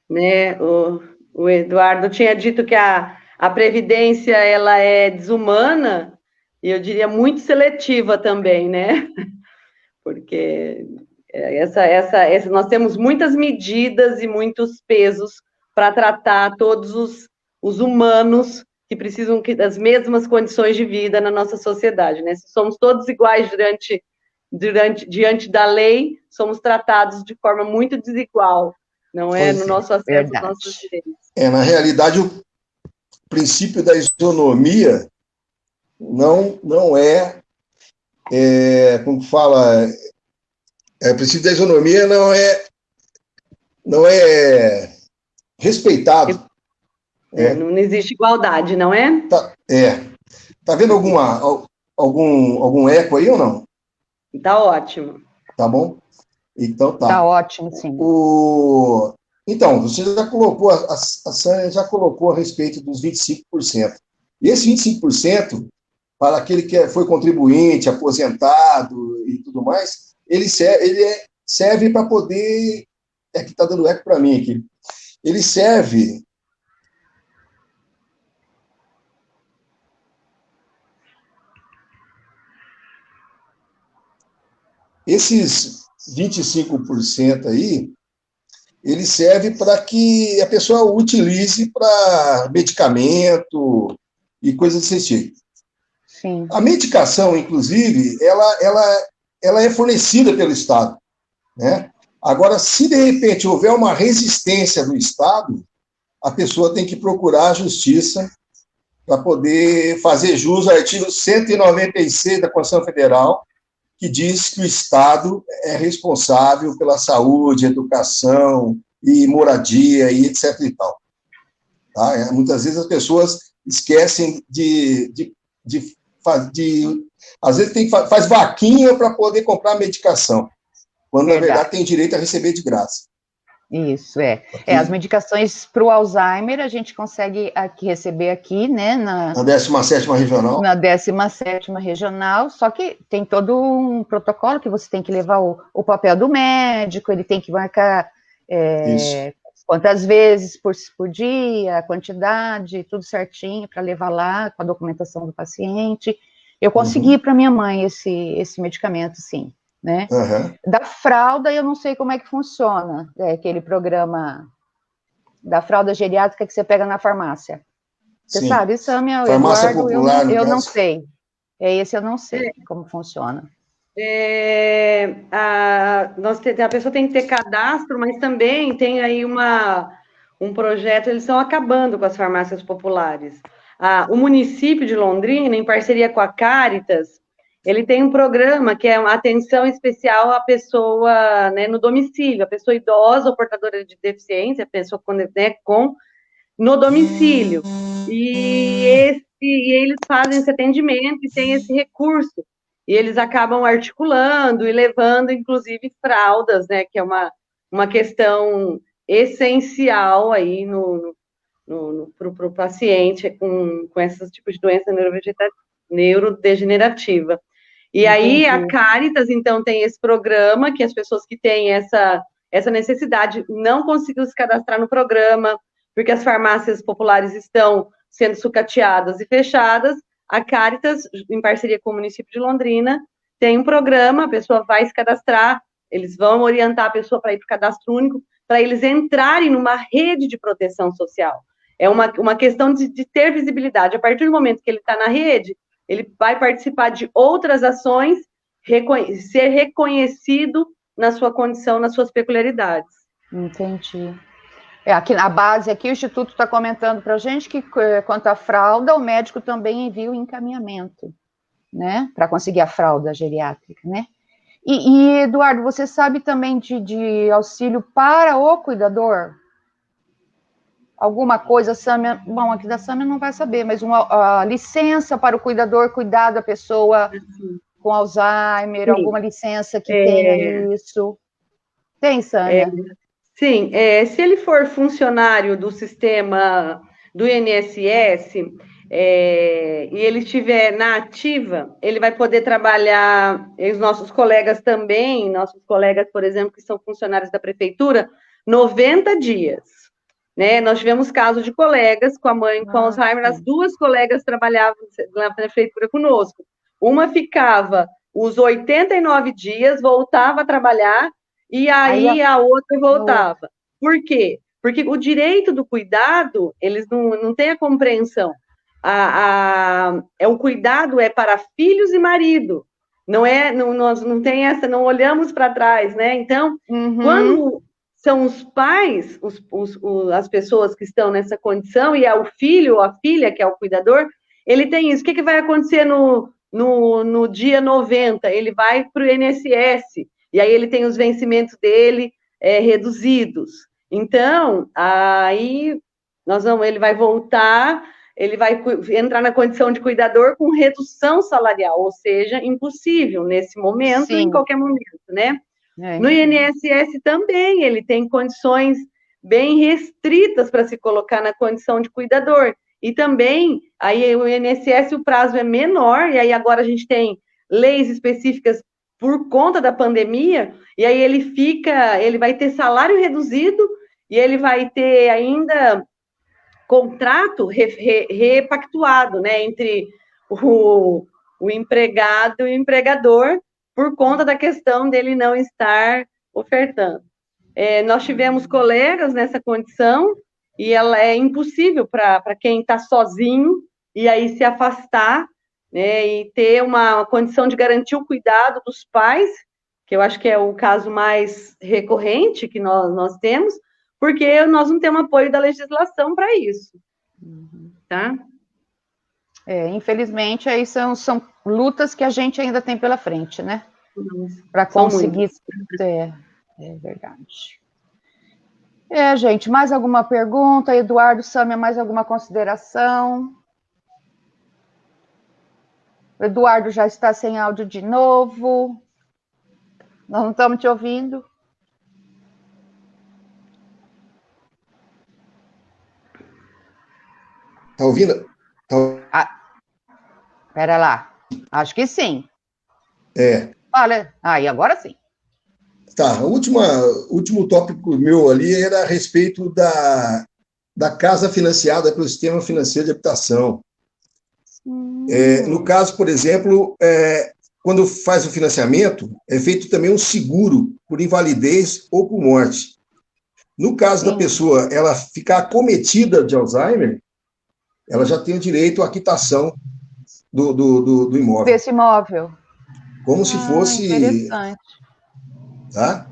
Né, o Eduardo tinha dito que a Previdência, ela é desumana, e eu diria muito seletiva também, né? Porque nós temos muitas medidas e muitos pesos para tratar todos os humanos que precisam das mesmas condições de vida na nossa sociedade, né? Se somos todos iguais diante da lei, somos tratados de forma muito desigual, não é? No nosso acesso aos nossos direitos. Na realidade, o princípio da isonomia não é como fala, o princípio da isonomia não é respeitado. Não existe igualdade, não é? Tá vendo algum eco aí ou não? Tá ótimo. Tá bom? Então tá. Tá ótimo, sim. Então, você já colocou, a Sânia já colocou a respeito dos 25%. E esse 25%, para aquele que foi contribuinte, aposentado e tudo mais, ele serve para poder... É que está dando eco para mim aqui. Ele serve... Esses 25% aí, ele serve para que a pessoa utilize para medicamento e coisas desse tipo. Sim. A medicação, inclusive, ela é fornecida pelo Estado, né? Agora, se de repente houver uma resistência do Estado, a pessoa tem que procurar a justiça para poder fazer jus ao artigo 196 da Constituição Federal, que diz que o Estado é responsável pela saúde, educação e moradia e etc. e tal. Tá? Muitas vezes as pessoas esquecem às vezes faz vaquinha para poder comprar medicação, quando, na verdade, tem direito a receber de graça. Isso, as medicações para o Alzheimer a gente consegue receber aqui, né? Na 17ª regional. Na 17ª regional, só que tem todo um protocolo que você tem que levar o papel do médico, ele tem que marcar quantas vezes por dia, a quantidade, tudo certinho para levar lá com a documentação do paciente. Eu consegui para minha mãe esse medicamento, sim, né? Da fralda, eu não sei como é que funciona, aquele programa da fralda geriátrica que você pega na farmácia. Você sabe, Sâmia, Farmácia Eduardo, popular, eu não sei. Esse eu não sei como funciona. A pessoa tem que ter cadastro, mas também tem aí um projeto, eles estão acabando com as farmácias populares. O município de Londrina, em parceria com a Caritas, ele tem um programa que é uma atenção especial à pessoa, né, no domicílio, a pessoa idosa ou portadora de deficiência, a pessoa no domicílio. E eles fazem esse atendimento e tem esse recurso. E eles acabam articulando e levando, inclusive, fraldas, né, que é uma questão essencial aí para o paciente com esses tipos de doença neurodegenerativa. E aí a Caritas, então, tem esse programa que as pessoas que têm essa necessidade não conseguiram se cadastrar no programa, porque as farmácias populares estão sendo sucateadas e fechadas. A Caritas, em parceria com o município de Londrina, tem um programa, a pessoa vai se cadastrar, eles vão orientar a pessoa para ir para o cadastro único, para eles entrarem numa rede de proteção social. É uma questão de ter visibilidade. A partir do momento que ele está na rede, ele vai participar de outras ações, ser reconhecido na sua condição, nas suas peculiaridades. Entendi. Aqui na base, aqui o Instituto está comentando para a gente que, quanto à fralda, o médico também envia o encaminhamento, né, para conseguir a fralda geriátrica, né? E Eduardo, você sabe também de auxílio para o cuidador? Alguma coisa, Sâmia, bom, aqui da Sâmia não vai saber, mas uma licença para o cuidador cuidar da pessoa com Alzheimer, alguma licença que tenha isso? Tem, Sâmia? Sim, se ele for funcionário do sistema do INSS e ele estiver na ativa, ele vai poder trabalhar, e os nossos colegas também, nossos colegas, por exemplo, que são funcionários da prefeitura, 90 dias. Né? Nós tivemos casos de colegas com a mãe com Alzheimer, as duas colegas trabalhavam na prefeitura conosco. Uma ficava os 89 dias, voltava a trabalhar, e aí a outra voltava. Por quê? Porque o direito do cuidado, eles não têm a compreensão. O cuidado é para filhos e marido. Nós não tem essa, não olhamos para trás, né? Então, quando são os pais, as pessoas que estão nessa condição, e é o filho ou a filha que é o cuidador, ele tem isso. O que vai acontecer no dia 90? Ele vai para o INSS, e aí ele tem os vencimentos dele reduzidos. Então, aí ele vai voltar, ele vai entrar na condição de cuidador com redução salarial, ou seja, impossível nesse momento, em qualquer momento, né? No INSS também, ele tem condições bem restritas para se colocar na condição de cuidador. E também, aí o INSS, o prazo é menor, e aí agora a gente tem leis específicas por conta da pandemia, e aí ele vai ter salário reduzido, e ele vai ter ainda contrato repactuado, né, entre o empregado e o empregador, por conta da questão dele não estar ofertando. Nós tivemos colegas nessa condição, e ela é impossível para quem está sozinho, e aí se afastar, né, e ter uma condição de garantir o cuidado dos pais, que eu acho que é o caso mais recorrente que nós temos, porque nós não temos apoio da legislação para isso, tá? Infelizmente, aí são lutas que a gente ainda tem pela frente, né? Para conseguir. É verdade. Gente, mais alguma pergunta? Eduardo, Sâmia, mais alguma consideração? O Eduardo já está sem áudio de novo. Nós não estamos te ouvindo. Está ouvindo? Espera lá. Acho que sim. É. Olha, e agora sim. Tá, o último tópico meu ali era a respeito da casa financiada pelo Sistema Financeiro de Habitação. No caso, por exemplo, quando faz o financiamento, é feito também um seguro por invalidez ou por morte. No caso da pessoa ela ficar acometida de Alzheimer, ela já tem o direito à quitação do imóvel. Desse imóvel. Como se fosse... Interessante. Tá?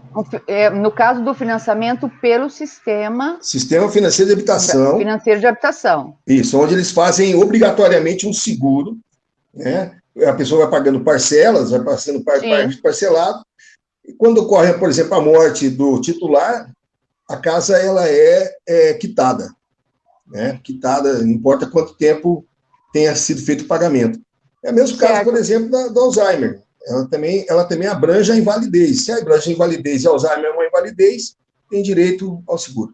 No caso do financiamento pelo Sistema Financeiro de Habitação. Financeiro de Habitação. Isso, onde eles fazem obrigatoriamente um seguro, né? A pessoa vai pagando parcelas, vai passando parcelado, e quando ocorre, por exemplo, a morte do titular, a casa ela é quitada, né? Quitada, não importa quanto tempo tenha sido feito o pagamento. É o mesmo caso, por exemplo, do Alzheimer. Ela também abrange a invalidez. Se abrange a invalidez e Alzheimer é uma invalidez, tem direito ao seguro.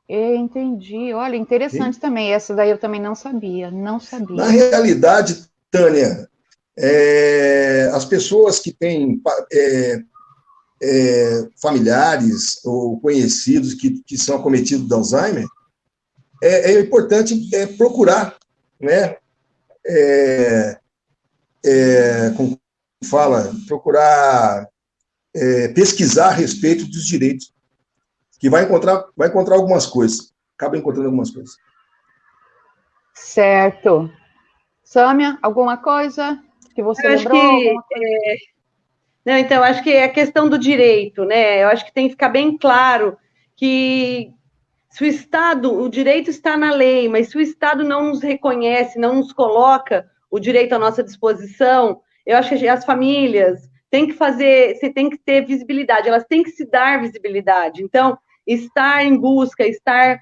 Entendi. Olha, interessante também. Essa daí eu também não sabia. Na realidade, Tânia, as pessoas que têm familiares ou conhecidos que são acometidos de Alzheimer, é importante procurar, né? Como fala, procurar pesquisar a respeito dos direitos, que vai encontrar algumas coisas, acaba encontrando algumas coisas. Certo. Sâmia, alguma coisa que você lembrou? Não, então, acho que é a questão do direito, né? Eu acho que tem que ficar bem claro que se o Estado, o direito está na lei, mas se o Estado não nos reconhece, não nos coloca o direito à nossa disposição, eu acho que as famílias têm que você tem que ter visibilidade, elas têm que se dar visibilidade. Então, estar em busca, estar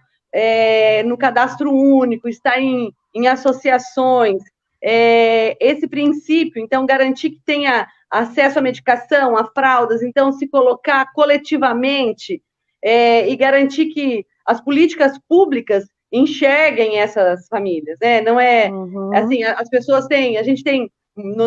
no cadastro único, estar em associações, esse princípio, então, garantir que tenha acesso à medicação, a fraldas, então, se colocar coletivamente e garantir que as políticas públicas enxerguem essas famílias, né? Não é assim, as pessoas têm, a gente tem no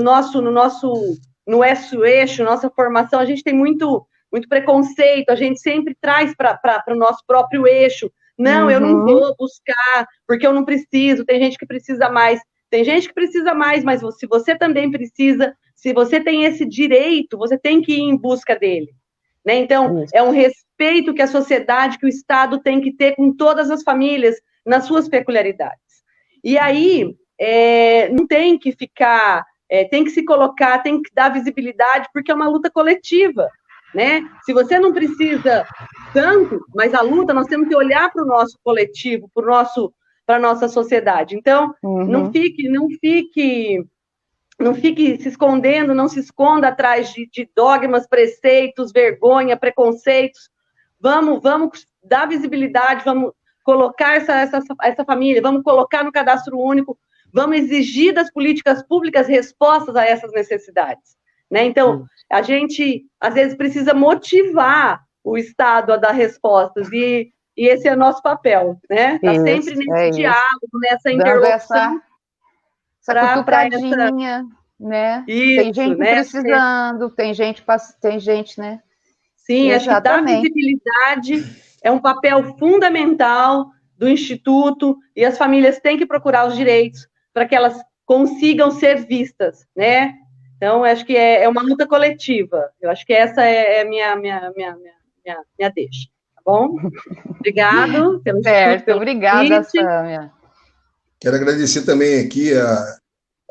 eixo, nossa formação, a gente tem muito preconceito, a gente sempre traz para o nosso próprio eixo. Não, eu não vou buscar, porque eu não preciso, tem gente que precisa mais. Tem gente que precisa mais, mas se você também precisa, se você tem esse direito, você tem que ir em busca dele. Né? Então, é um respeito que a sociedade, que o Estado tem que ter com todas as famílias, nas suas peculiaridades. E aí, não tem que ficar, tem que se colocar, tem que dar visibilidade, porque é uma luta coletiva. Né? Se você não precisa tanto, mas a luta, nós temos que olhar para o nosso coletivo, para a nossa sociedade. Então, não fique se escondendo, não se esconda atrás de dogmas, preceitos, vergonha, preconceitos. Vamos dar visibilidade, vamos colocar essa família, vamos colocar no cadastro único, vamos exigir das políticas públicas respostas a essas necessidades. Né? Então, a gente, às vezes, precisa motivar o Estado a dar respostas, e esse é o nosso papel, né? Está sempre nesse diálogo, nessa interlocução. Essa cutucadinha, né? Isso, tem gente precisando, tem gente, né? Sim, acho que dar visibilidade é um papel fundamental do Instituto, e as famílias têm que procurar os direitos para que elas consigam ser vistas, né? Então, acho que é uma luta coletiva. Eu acho que essa é a minha deixa, tá bom? Obrigado pelo obrigada, Sâmia. Quero agradecer também aqui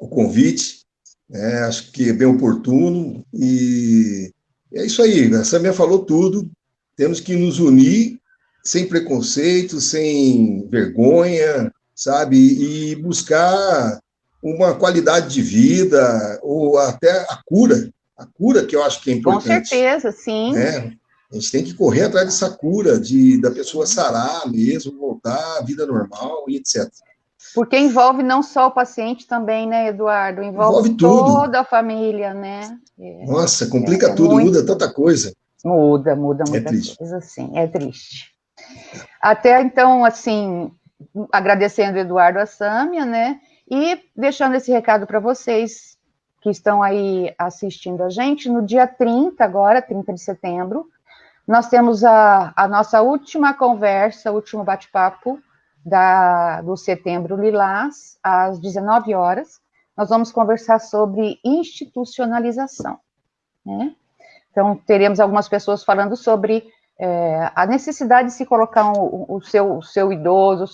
o convite, né? Acho que é bem oportuno, e é isso aí, a Sâmia falou tudo, temos que nos unir sem preconceito, sem vergonha, sabe, e buscar uma qualidade de vida, ou até a cura que eu acho que é importante. Com certeza, sim. Né? A gente tem que correr atrás dessa cura, da pessoa sarar mesmo, voltar à vida normal e etc. Porque envolve não só o paciente também, né, Eduardo? Envolve toda a família, né? Nossa, complica tudo, muda tanta coisa. Muda muita coisa, sim, é triste. Até então, assim, agradecendo o Eduardo, a Sâmia, né? E deixando esse recado para vocês que estão aí assistindo a gente, no dia 30 agora, 30 de setembro, nós temos a nossa última conversa, o último bate-papo do Setembro Lilás, às 19 horas. Nós vamos conversar sobre institucionalização, né? Então, teremos algumas pessoas falando sobre a necessidade de se colocar o seu idoso,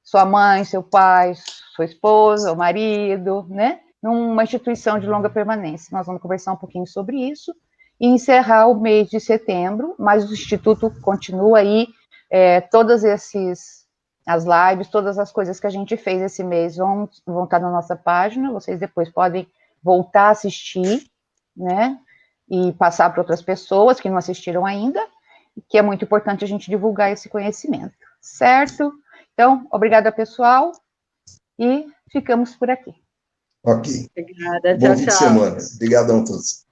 sua mãe, seu pai, sua esposa, o marido, né? Numa instituição de longa permanência. Nós vamos conversar um pouquinho sobre isso e encerrar o mês de setembro, mas o Instituto continua aí, todas as lives, todas as coisas que a gente fez esse mês vão estar na nossa página, vocês depois podem voltar a assistir, né, e passar para outras pessoas que não assistiram ainda, que é muito importante a gente divulgar esse conhecimento, certo? Então, obrigada, pessoal, e ficamos por aqui. Ok. Obrigada, Bom fim de semana. Obrigadão a todos.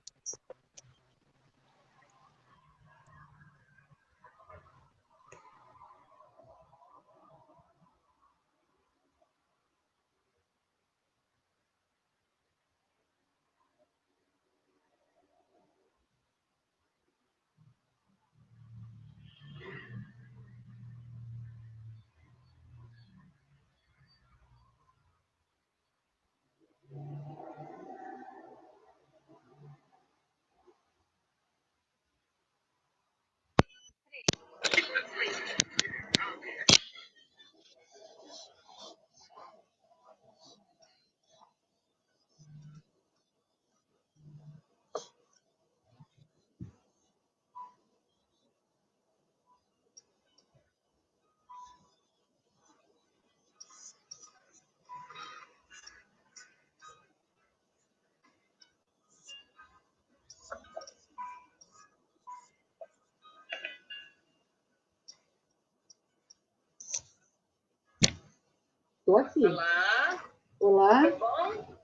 Estou aqui. Olá. Olá. Foi bom?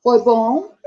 Foi bom.